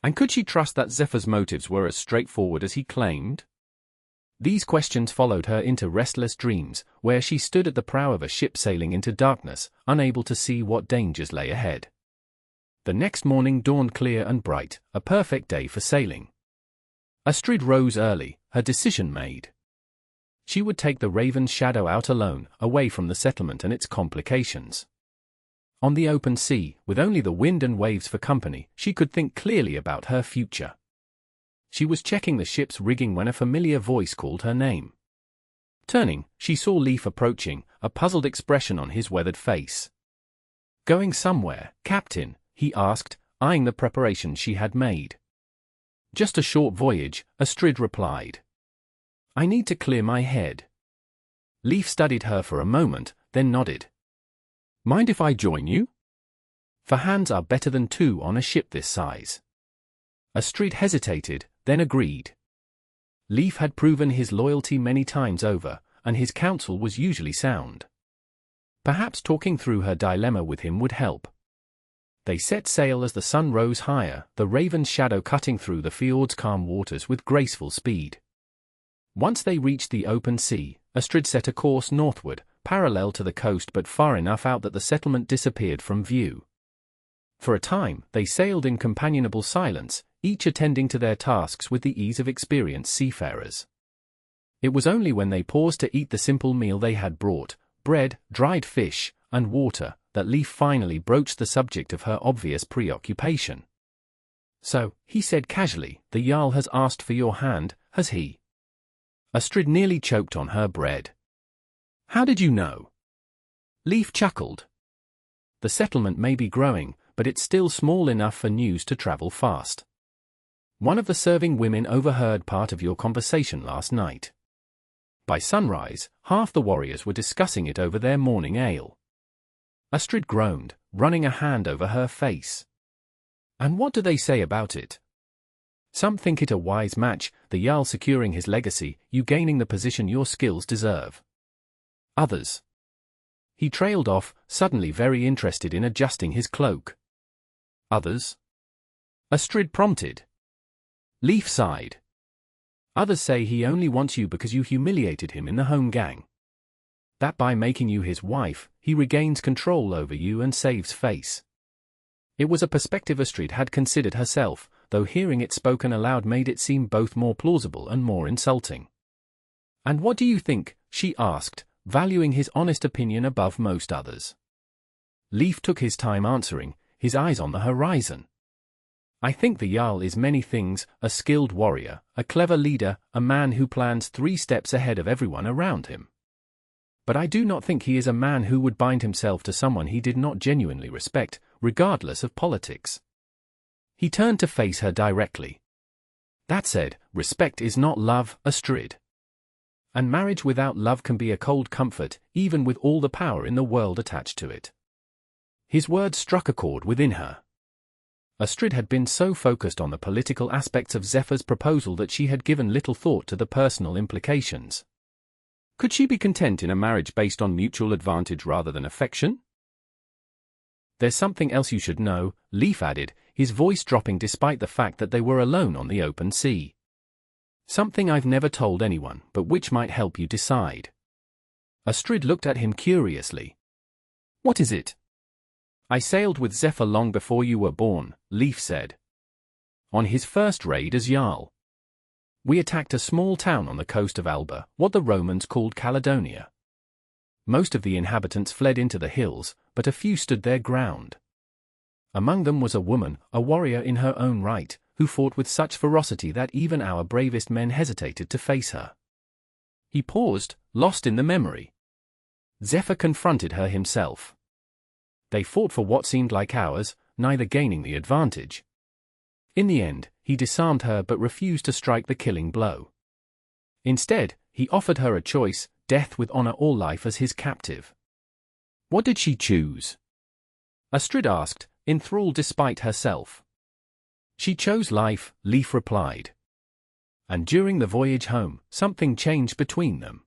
And could she trust that Zephyr's motives were as straightforward as he claimed? These questions followed her into restless dreams, where she stood at the prow of a ship sailing into darkness, unable to see what dangers lay ahead. The next morning dawned clear and bright, a perfect day for sailing. Astrid rose early, her decision made. She would take the Raven's shadow out alone, away from the settlement and its complications. On the open sea, with only the wind and waves for company, she could think clearly about her future. She was checking the ship's rigging when a familiar voice called her name. Turning, she saw Leif approaching, a puzzled expression on his weathered face. "Going somewhere, Captain?" he asked, eyeing the preparations she had made. "Just a short voyage," Astrid replied. "I need to clear my head." Leif studied her for a moment, then nodded. "Mind if I join you? For hands are better than two on a ship this size." Astrid hesitated, then agreed. Leif had proven his loyalty many times over, and his counsel was usually sound. Perhaps talking through her dilemma with him would help. They set sail as the sun rose higher, the Raven's shadow cutting through the fjord's calm waters with graceful speed. Once they reached the open sea, Astrid set a course northward, parallel to the coast but far enough out that the settlement disappeared from view. For a time, they sailed in companionable silence, each attending to their tasks with the ease of experienced seafarers. It was only when they paused to eat the simple meal they had brought, bread, dried fish, and water, that Leif finally broached the subject of her obvious preoccupation. "So," he said casually, "the Jarl has asked for your hand, has he?" Astrid nearly choked on her bread. "How did you know?" Leif chuckled. "The settlement may be growing, but it's still small enough for news to travel fast. One of the serving women overheard part of your conversation last night. By sunrise, half the warriors were discussing it over their morning ale." Astrid groaned, running a hand over her face. "And what do they say about it?" "Some think it a wise match, the Jarl securing his legacy, you gaining the position your skills deserve. Others." He trailed off, suddenly very interested in adjusting his cloak. "Others?" Astrid prompted. Leif sighed. "Others say he only wants you because you humiliated him in the home gang. That by making you his wife, he regains control over you and saves face." It was a perspective Astrid had considered herself, though hearing it spoken aloud made it seem both more plausible and more insulting. "And what do you think?" she asked, valuing his honest opinion above most others. Leif took his time answering, his eyes on the horizon. I think the Jarl is many things: a skilled warrior, a clever leader, a man who plans 3 steps ahead of everyone around him. But I do not think he is a man who would bind himself to someone he did not genuinely respect, regardless of politics. He turned to face her directly. That said, respect is not love, Astrid. And marriage without love can be a cold comfort, even with all the power in the world attached to it. His words struck a chord within her. Astrid had been so focused on the political aspects of Zephyr's proposal that she had given little thought to the personal implications. Could she be content in a marriage based on mutual advantage rather than affection? There's something else you should know, Leif added, his voice dropping despite the fact that they were alone on the open sea. Something I've never told anyone, but which might help you decide. Astrid looked at him curiously. What is it? I sailed with Zephyr long before you were born, Leif said. On his first raid as Jarl. We attacked a small town on the coast of Alba, what the Romans called Caledonia. Most of the inhabitants fled into the hills, but a few stood their ground. Among them was a woman, a warrior in her own right, who fought with such ferocity that even our bravest men hesitated to face her. He paused, lost in the memory. Zephyr confronted her himself. They fought for what seemed like hours, neither gaining the advantage. In the end, he disarmed her but refused to strike the killing blow. Instead, he offered her a choice: death with honor or life as his captive. What did she choose? Astrid asked, enthralled despite herself. She chose life, Leif replied. And during the voyage home, something changed between them.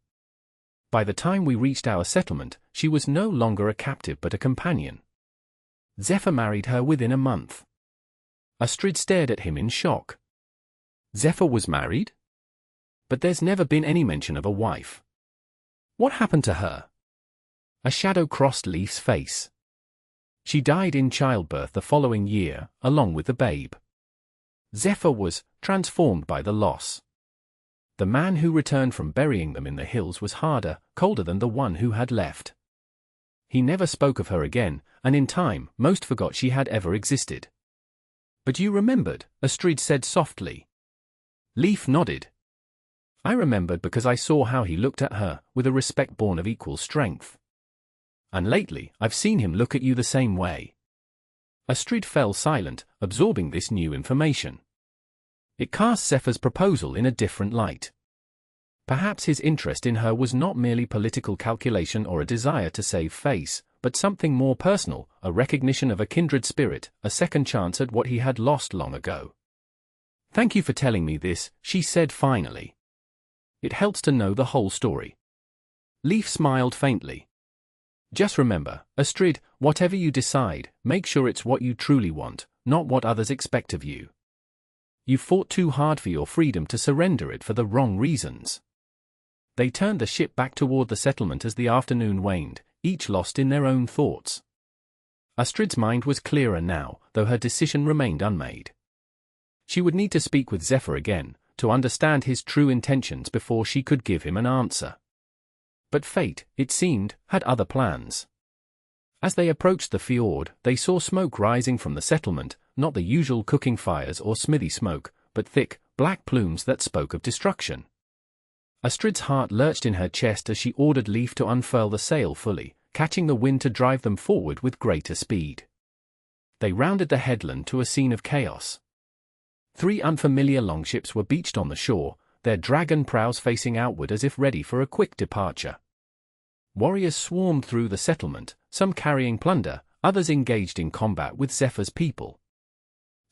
By the time we reached our settlement, she was no longer a captive but a companion. Zephyr married her within a month. Astrid stared at him in shock. Zephyr was married? But there's never been any mention of a wife. What happened to her? A shadow crossed Leif's face. She died in childbirth the following year, along with the babe. Zephyr was transformed by the loss. The man who returned from burying them in the hills was harder, colder than the one who had left. He never spoke of her again, and in time, most forgot she had ever existed. But you remembered, Astrid said softly. Leif nodded. I remembered because I saw how he looked at her, with a respect born of equal strength. And lately, I've seen him look at you the same way. Astrid fell silent, absorbing this new information. It cast Zephyr's proposal in a different light. Perhaps his interest in her was not merely political calculation or a desire to save face, but something more personal, a recognition of a kindred spirit, a second chance at what he had lost long ago. Thank you for telling me this, she said finally. It helps to know the whole story. Leif smiled faintly. Just remember, Astrid, whatever you decide, make sure it's what you truly want, not what others expect of you. You fought too hard for your freedom to surrender it for the wrong reasons. They turned the ship back toward the settlement as the afternoon waned, each lost in their own thoughts. Astrid's mind was clearer now, though her decision remained unmade. She would need to speak with Zephyr again, to understand his true intentions before she could give him an answer. But fate, it seemed, had other plans. As they approached the fjord, they saw smoke rising from the settlement, not the usual cooking fires or smithy smoke, but thick, black plumes that spoke of destruction. Astrid's heart lurched in her chest as she ordered Leif to unfurl the sail fully, catching the wind to drive them forward with greater speed. They rounded the headland to a scene of chaos. 3 unfamiliar longships were beached on the shore, their dragon prows facing outward as if ready for a quick departure. Warriors swarmed through the settlement, some carrying plunder, others engaged in combat with Zephyr's people.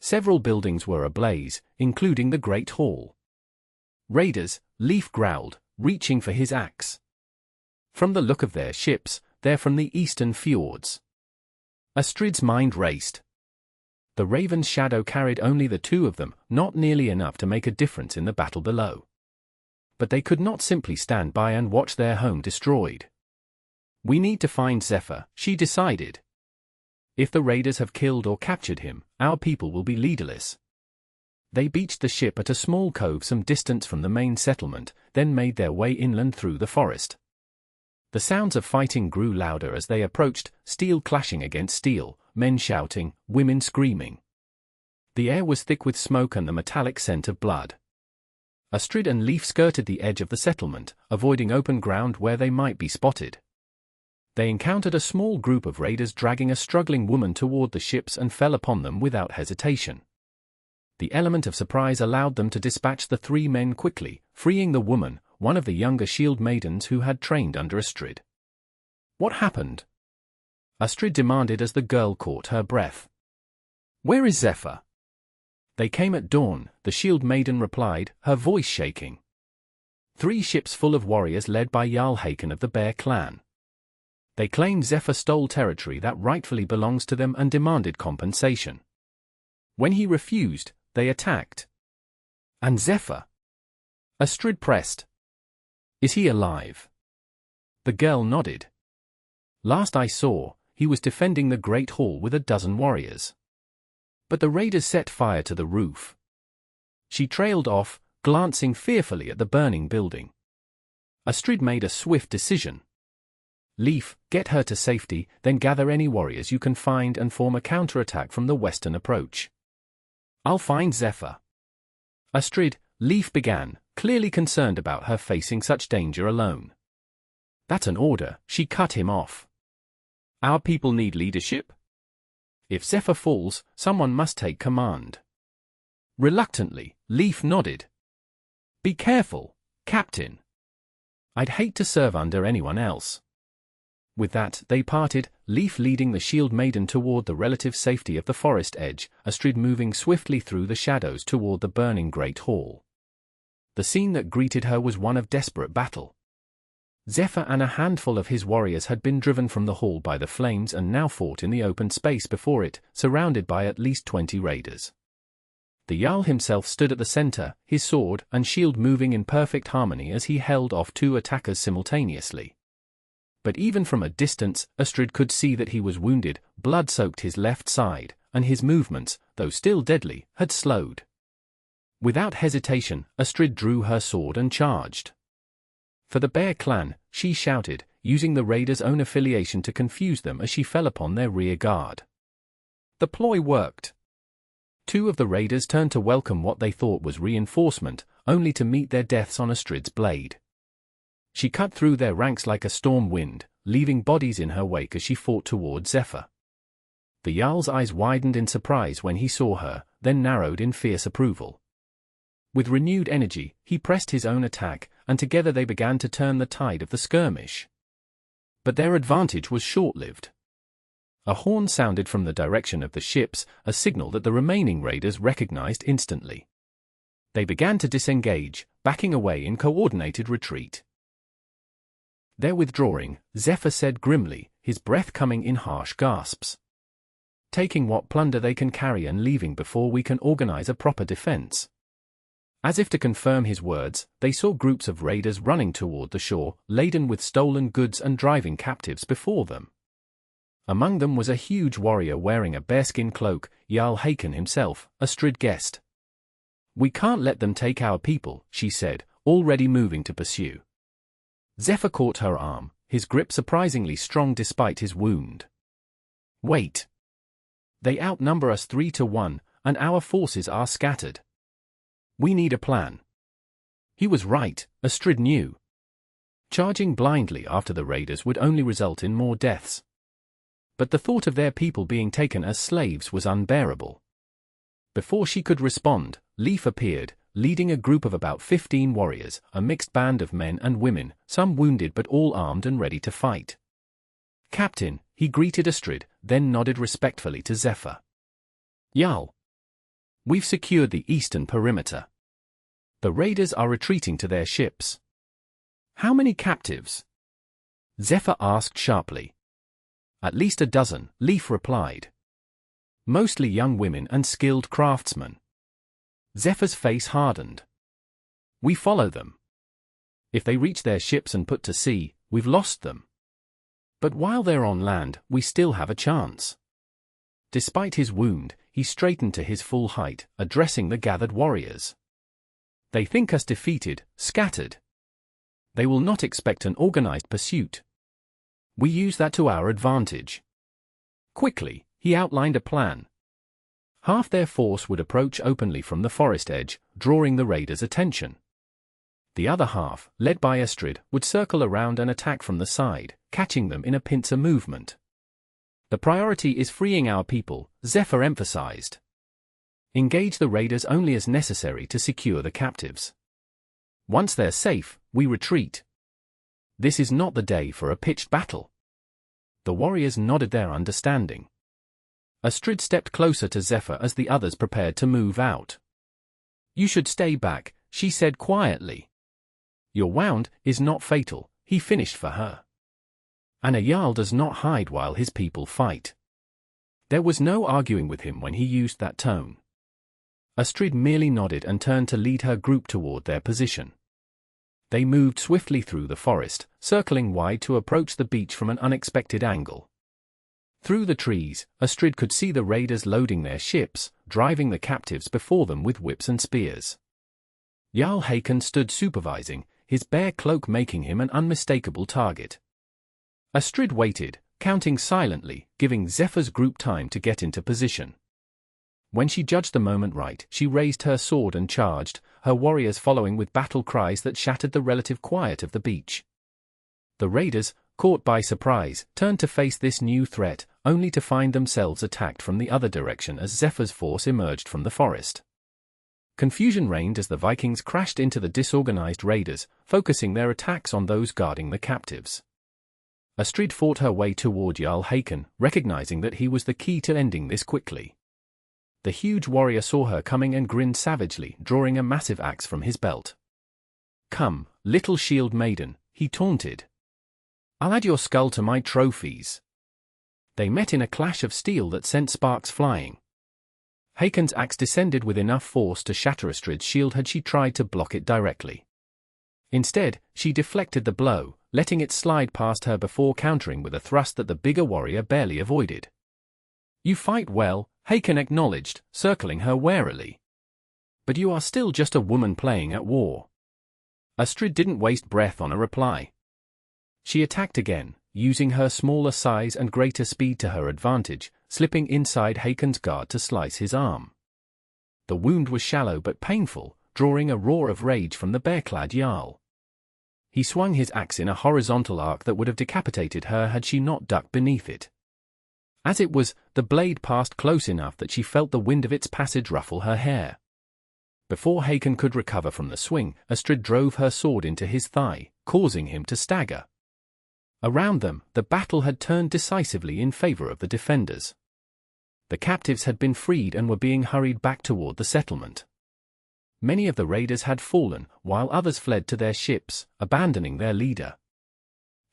Several buildings were ablaze, including the Great Hall. Raiders, Leif growled, reaching for his axe. From the look of their ships, they're from the eastern fjords. Astrid's mind raced. The Raven's shadow carried only the 2 of them, not nearly enough to make a difference in the battle below. But they could not simply stand by and watch their home destroyed. We need to find Zephyr, she decided. If the raiders have killed or captured him, our people will be leaderless. They beached the ship at a small cove some distance from the main settlement, then made their way inland through the forest. The sounds of fighting grew louder as they approached, steel clashing against steel, men shouting, women screaming. The air was thick with smoke and the metallic scent of blood. Astrid and Leif skirted the edge of the settlement, avoiding open ground where they might be spotted. They encountered a small group of raiders dragging a struggling woman toward the ships and fell upon them without hesitation. The element of surprise allowed them to dispatch the 3 men quickly, freeing the woman, one of the younger shield maidens who had trained under Astrid. "What happened?" Astrid demanded as the girl caught her breath. "Where is Zephyr?" "They came at dawn," the shield maiden replied, her voice shaking. 3 ships full of warriors led by Jarl Hakon of the Bear clan. They claimed Zephyr stole territory that rightfully belongs to them and demanded compensation. When he refused, they attacked. "And Zephyr?" Astrid pressed. "Is he alive?" The girl nodded. "Last I saw, he was defending the Great Hall with a dozen warriors. But the raiders set fire to the roof." She trailed off, glancing fearfully at the burning building. Astrid made a swift decision. "Leif, get her to safety, then gather any warriors you can find and form a counterattack from the western approach. I'll find Zephyr." "Astrid," Leif began, clearly concerned about her facing such danger alone. "That's an order," she cut him off. "Our people need leadership. If Zephyr falls, someone must take command." Reluctantly, Leif nodded. "Be careful, Captain. I'd hate to serve under anyone else." With that, they parted, Leif leading the shield maiden toward the relative safety of the forest edge, Astrid moving swiftly through the shadows toward the burning Great Hall. The scene that greeted her was one of desperate battle. Zephyr and a handful of his warriors had been driven from the hall by the flames and now fought in the open space before it, surrounded by at least 20 raiders. The Jarl himself stood at the center, his sword and shield moving in perfect harmony as he held off 2 attackers simultaneously. But even from a distance, Astrid could see that he was wounded, blood soaked his left side, and his movements, though still deadly, had slowed. Without hesitation, Astrid drew her sword and charged. "For the Bear clan," she shouted, using the raiders' own affiliation to confuse them as she fell upon their rear guard. The ploy worked. 2 of the raiders turned to welcome what they thought was reinforcement, only to meet their deaths on Astrid's blade. She cut through their ranks like a storm wind, leaving bodies in her wake as she fought toward Zephyr. The Jarl's eyes widened in surprise when he saw her, then narrowed in fierce approval. With renewed energy, he pressed his own attack, and together they began to turn the tide of the skirmish. But their advantage was short-lived. A horn sounded from the direction of the ships, a signal that the remaining raiders recognized instantly. They began to disengage, backing away in coordinated retreat. "They're withdrawing," Zephyr said grimly, his breath coming in harsh gasps. "Taking what plunder they can carry and leaving before we can organize a proper defense." As if to confirm his words, they saw groups of raiders running toward the shore, laden with stolen goods and driving captives before them. Among them was a huge warrior wearing a bearskin cloak, Jarl Hakon himself, Astrid guessed. "We can't let them take our people," she said, already moving to pursue. Zephyr caught her arm, his grip surprisingly strong despite his wound. "Wait. They outnumber us 3 to 1, and our forces are scattered. We need a plan." He was right, Astrid knew. Charging blindly after the raiders would only result in more deaths. But the thought of their people being taken as slaves was unbearable. Before she could respond, Leif appeared, leading a group of about 15 warriors, a mixed band of men and women, some wounded but all armed and ready to fight. "Captain," he greeted Astrid, then nodded respectfully to Zephyr. "Jarl. We've secured the eastern perimeter. The raiders are retreating to their ships." "How many captives?" Zephyr asked sharply. "At least a dozen," Leif replied. "Mostly young women and skilled craftsmen." Zephyr's face hardened. "We follow them. If they reach their ships and put to sea, we've lost them. But while they're on land, we still have a chance." Despite his wound, he straightened to his full height, addressing the gathered warriors. "They think us defeated, scattered. They will not expect an organized pursuit. We use that to our advantage. Quickly, he outlined a plan. Half their force would approach openly from the forest edge, drawing the raiders' attention. The other half, led by Astrid, would circle around and attack from the side, catching them in a pincer movement. The priority is freeing our people, Zephyr emphasized. Engage the raiders only as necessary to secure the captives. Once they're safe, we retreat. This is not the day for a pitched battle. The warriors nodded their understanding. Astrid stepped closer to Zephyr as the others prepared to move out. You should stay back, she said quietly. Your wound is not fatal, he finished for her. And a Jarl does not hide while his people fight. There was no arguing with him when he used that tone. Astrid merely nodded and turned to lead her group toward their position. They moved swiftly through the forest, circling wide to approach the beach from an unexpected angle. Through the trees, Astrid could see the raiders loading their ships, driving the captives before them with whips and spears. Jarl Hakon stood supervising, his bare cloak making him an unmistakable target. Astrid waited, counting silently, giving Zephyr's group time to get into position. When she judged the moment right, she raised her sword and charged, her warriors following with battle cries that shattered the relative quiet of the beach. The raiders, caught by surprise, turned to face this new threat, only to find themselves attacked from the other direction as Zephyr's force emerged from the forest. Confusion reigned as the Vikings crashed into the disorganized raiders, focusing their attacks on those guarding the captives. Astrid fought her way toward Jarl Hakon, recognizing that he was the key to ending this quickly. The huge warrior saw her coming and grinned savagely, drawing a massive axe from his belt. Come, little shield maiden, he taunted. I'll add your skull to my trophies. They met in a clash of steel that sent sparks flying. Hakon's axe descended with enough force to shatter Astrid's shield had she tried to block it directly. Instead, she deflected the blow, letting it slide past her before countering with a thrust that the bigger warrior barely avoided. You fight well, Hakon acknowledged, circling her warily. But you are still just a woman playing at war. Astrid didn't waste breath on a reply. She attacked again, using her smaller size and greater speed to her advantage, slipping inside Hakon's guard to slice his arm. The wound was shallow but painful, drawing a roar of rage from the bare-clad Jarl. He swung his axe in a horizontal arc that would have decapitated her had she not ducked beneath it. As it was, the blade passed close enough that she felt the wind of its passage ruffle her hair. Before Hakon could recover from the swing, Astrid drove her sword into his thigh, causing him to stagger. Around them, the battle had turned decisively in favor of the defenders. The captives had been freed and were being hurried back toward the settlement. Many of the raiders had fallen, while others fled to their ships, abandoning their leader.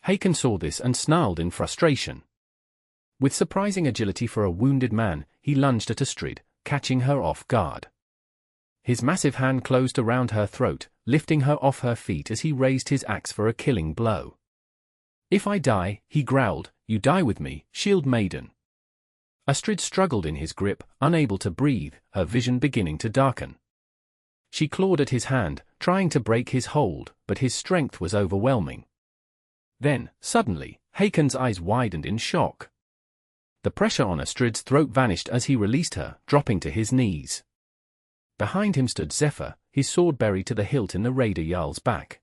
Hakon saw this and snarled in frustration. With surprising agility for a wounded man, he lunged at Astrid, catching her off guard. His massive hand closed around her throat, lifting her off her feet as he raised his axe for a killing blow. If I die, he growled, you die with me, shield maiden. Astrid struggled in his grip, unable to breathe, her vision beginning to darken. She clawed at his hand, trying to break his hold, but his strength was overwhelming. Then, suddenly, Hakon's eyes widened in shock. The pressure on Astrid's throat vanished as he released her, dropping to his knees. Behind him stood Zephyr, his sword buried to the hilt in the raider Jarl's back.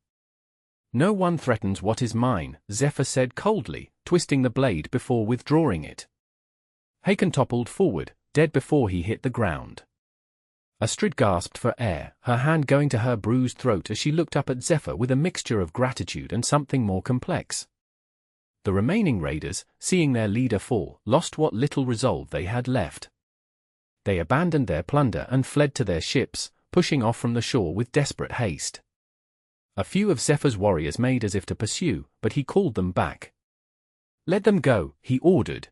No one threatens what is mine, Zephyr said coldly, twisting the blade before withdrawing it. Hakon toppled forward, dead before he hit the ground. Astrid gasped for air, her hand going to her bruised throat as she looked up at Zephyr with a mixture of gratitude and something more complex. The remaining raiders, seeing their leader fall, lost what little resolve they had left. They abandoned their plunder and fled to their ships, pushing off from the shore with desperate haste. A few of Zephyr's warriors made as if to pursue, but he called them back. Let them go, he ordered.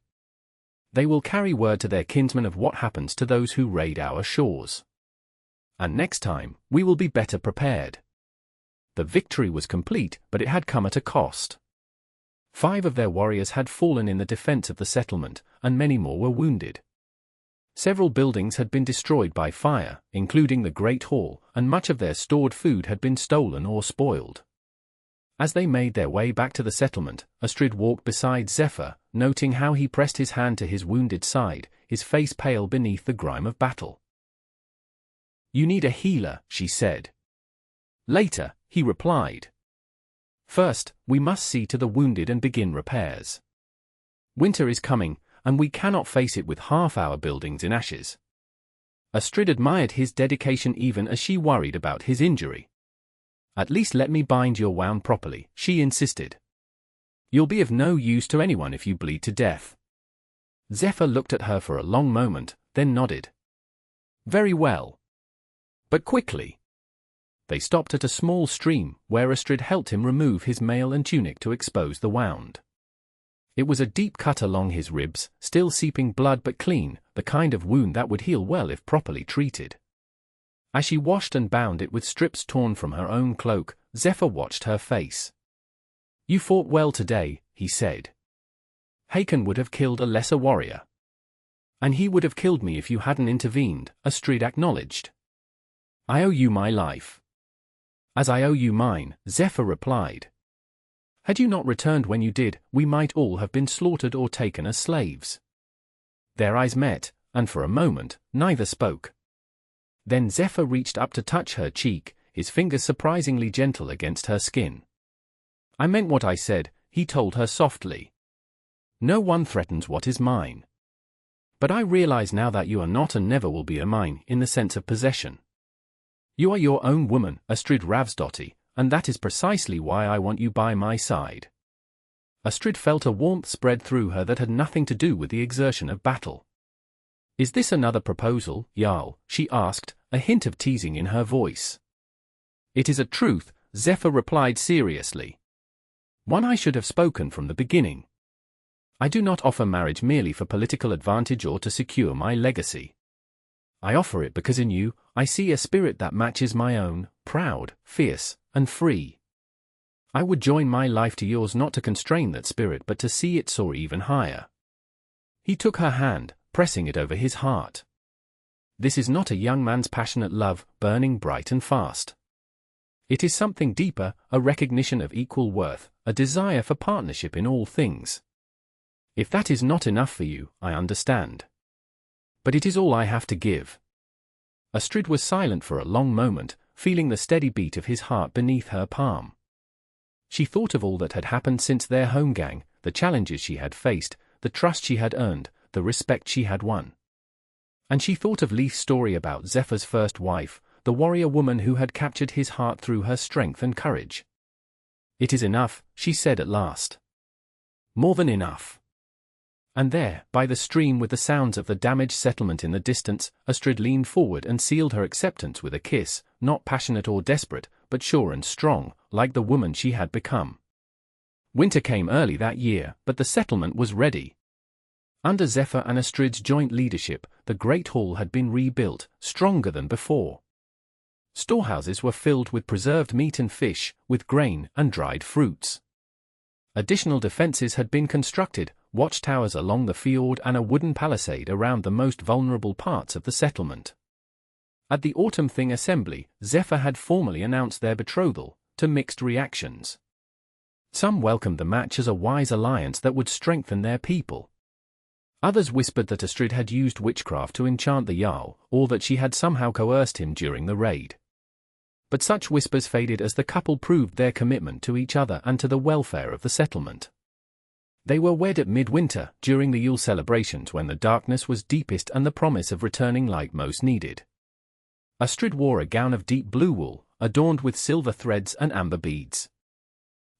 They will carry word to their kinsmen of what happens to those who raid our shores. And next time, we will be better prepared. The victory was complete, but it had come at a cost. 5 of their warriors had fallen in the defense of the settlement, and many more were wounded. Several buildings had been destroyed by fire, including the Great Hall, and much of their stored food had been stolen or spoiled. As they made their way back to the settlement, Astrid walked beside Zephyr, noting how he pressed his hand to his wounded side, his face pale beneath the grime of battle. "You need a healer," she said. "Later," he replied. "First, we must see to the wounded and begin repairs. Winter is coming, and we cannot face it with half our buildings in ashes." Astrid admired his dedication even as she worried about his injury. "At least let me bind your wound properly," she insisted. "You'll be of no use to anyone if you bleed to death." Zephyr looked at her for a long moment, then nodded. "Very well. But quickly." They stopped at a small stream, where Astrid helped him remove his mail and tunic to expose the wound. It was a deep cut along his ribs, still seeping blood but clean, the kind of wound that would heal well if properly treated. As she washed and bound it with strips torn from her own cloak, Zephyr watched her face. "You fought well today," he said. "Hakon would have killed a lesser warrior. And he would have killed me if you hadn't intervened," Astrid acknowledged. "I owe you my life." "As I owe you mine," Zephyr replied. "Had you not returned when you did, we might all have been slaughtered or taken as slaves." Their eyes met, and for a moment, neither spoke. Then Zephyr reached up to touch her cheek, his fingers surprisingly gentle against her skin. "I meant what I said," he told her softly. "No one threatens what is mine. But I realize now that you are not and never will be a mine in the sense of possession. You are your own woman, Astrid Ravnsdottir, and that is precisely why I want you by my side." Astrid felt a warmth spread through her that had nothing to do with the exertion of battle. "Is this another proposal, Jarl?" she asked, a hint of teasing in her voice. "It is a truth," Zephyr replied seriously. "One I should have spoken from the beginning. I do not offer marriage merely for political advantage or to secure my legacy. I offer it because in you, I see a spirit that matches my own, proud, fierce, and free. I would join my life to yours not to constrain that spirit but to see it soar even higher." He took her hand, pressing it over his heart. "This is not a young man's passionate love, burning bright and fast. It is something deeper, a recognition of equal worth, a desire for partnership in all things. If that is not enough for you, I understand. But it is all I have to give." Astrid was silent for a long moment, feeling the steady beat of his heart beneath her palm. She thought of all that had happened since their homegang, the challenges she had faced, the trust she had earned, the respect she had won. And she thought of Leif's story about Zephyr's first wife, the warrior woman who had captured his heart through her strength and courage. "It is enough," she said at last. "More than enough." And there, by the stream with the sounds of the damaged settlement in the distance, Astrid leaned forward and sealed her acceptance with a kiss, not passionate or desperate, but sure and strong, like the woman she had become. Winter came early that year, but the settlement was ready. Under Zephyr and Astrid's joint leadership, the Great Hall had been rebuilt, stronger than before. Storehouses were filled with preserved meat and fish, with grain and dried fruits. Additional defenses had been constructed, watchtowers along the fjord and a wooden palisade around the most vulnerable parts of the settlement. At the Autumn Thing assembly, Zephyr had formally announced their betrothal, to mixed reactions. Some welcomed the match as a wise alliance that would strengthen their people. Others whispered that Astrid had used witchcraft to enchant the Jarl, or that she had somehow coerced him during the raid. But such whispers faded as the couple proved their commitment to each other and to the welfare of the settlement. They were wed at midwinter, during the Yule celebrations when the darkness was deepest and the promise of returning light most needed. Astrid wore a gown of deep blue wool, adorned with silver threads and amber beads.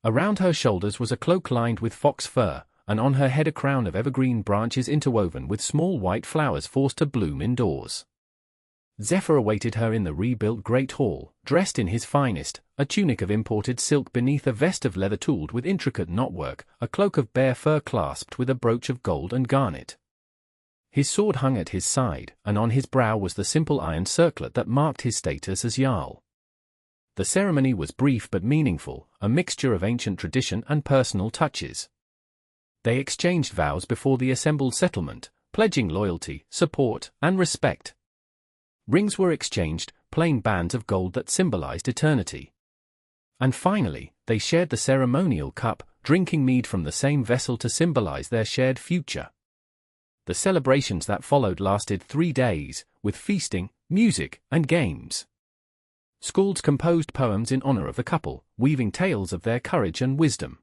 Around her shoulders was a cloak lined with fox fur, and on her head a crown of evergreen branches interwoven with small white flowers forced to bloom indoors. Zephyr awaited her in the rebuilt Great Hall, dressed in his finest, a tunic of imported silk beneath a vest of leather tooled with intricate knotwork, a cloak of bear fur clasped with a brooch of gold and garnet. His sword hung at his side, and on his brow was the simple iron circlet that marked his status as Jarl. The ceremony was brief but meaningful, a mixture of ancient tradition and personal touches. They exchanged vows before the assembled settlement, pledging loyalty, support, and respect. Rings were exchanged, plain bands of gold that symbolized eternity. And finally, they shared the ceremonial cup, drinking mead from the same vessel to symbolize their shared future. The celebrations that followed lasted 3 days, with feasting, music, and games. Skalds composed poems in honor of the couple, weaving tales of their courage and wisdom.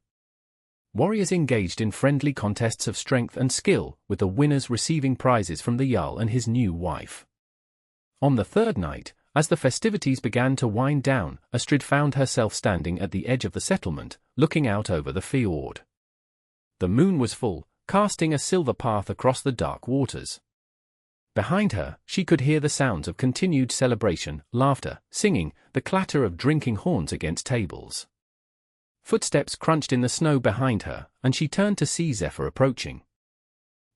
Warriors engaged in friendly contests of strength and skill, with the winners receiving prizes from the Jarl and his new wife. On the third night, as the festivities began to wind down, Astrid found herself standing at the edge of the settlement, looking out over the fjord. The moon was full, casting a silver path across the dark waters. Behind her, she could hear the sounds of continued celebration, laughter, singing, the clatter of drinking horns against tables. Footsteps crunched in the snow behind her, and she turned to see Zephyr approaching.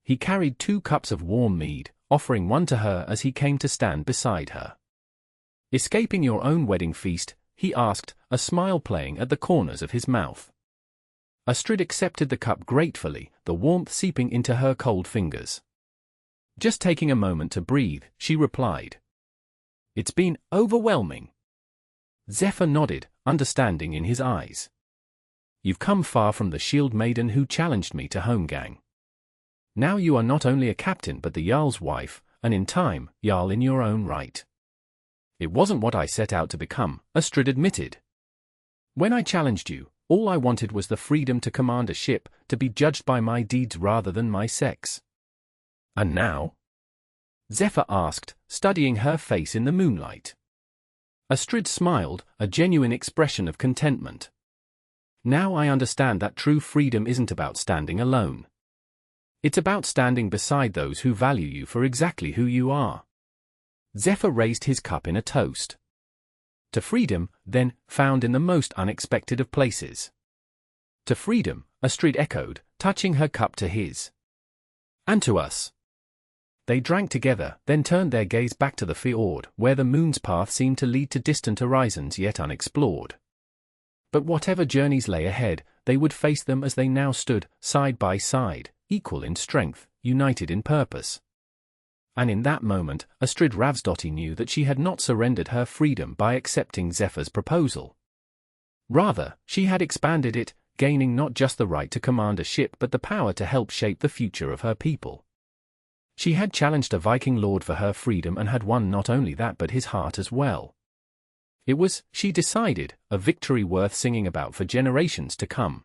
He carried 2 cups of warm mead, offering one to her as he came to stand beside her. "Escaping your own wedding feast?" he asked, a smile playing at the corners of his mouth. Astrid accepted the cup gratefully, the warmth seeping into her cold fingers. Just taking a moment to breathe, she replied. "It's been overwhelming." Zephyr nodded, understanding in his eyes. "You've come far from the shield maiden who challenged me to Holmgang. Now you are not only a captain but the Jarl's wife, and in time, Jarl in your own right." "It wasn't what I set out to become," Astrid admitted. "When I challenged you, all I wanted was the freedom to command a ship, to be judged by my deeds rather than my sex." "And now?" Zephyr asked, studying her face in the moonlight. Astrid smiled, a genuine expression of contentment. "Now I understand that true freedom isn't about standing alone. It's about standing beside those who value you for exactly who you are." Zephyr raised his cup in a toast. "To freedom, then, found in the most unexpected of places." "To freedom," Astrid echoed, touching her cup to his. "And to us." They drank together, then turned their gaze back to the fjord, where the moon's path seemed to lead to distant horizons yet unexplored. But whatever journeys lay ahead, they would face them as they now stood, side by side, equal in strength, united in purpose. And in that moment, Astrid Ravnsdottir knew that she had not surrendered her freedom by accepting Zephyr's proposal. Rather, she had expanded it, gaining not just the right to command a ship but the power to help shape the future of her people. She had challenged a Viking lord for her freedom and had won not only that but his heart as well. It was, she decided, a victory worth singing about for generations to come.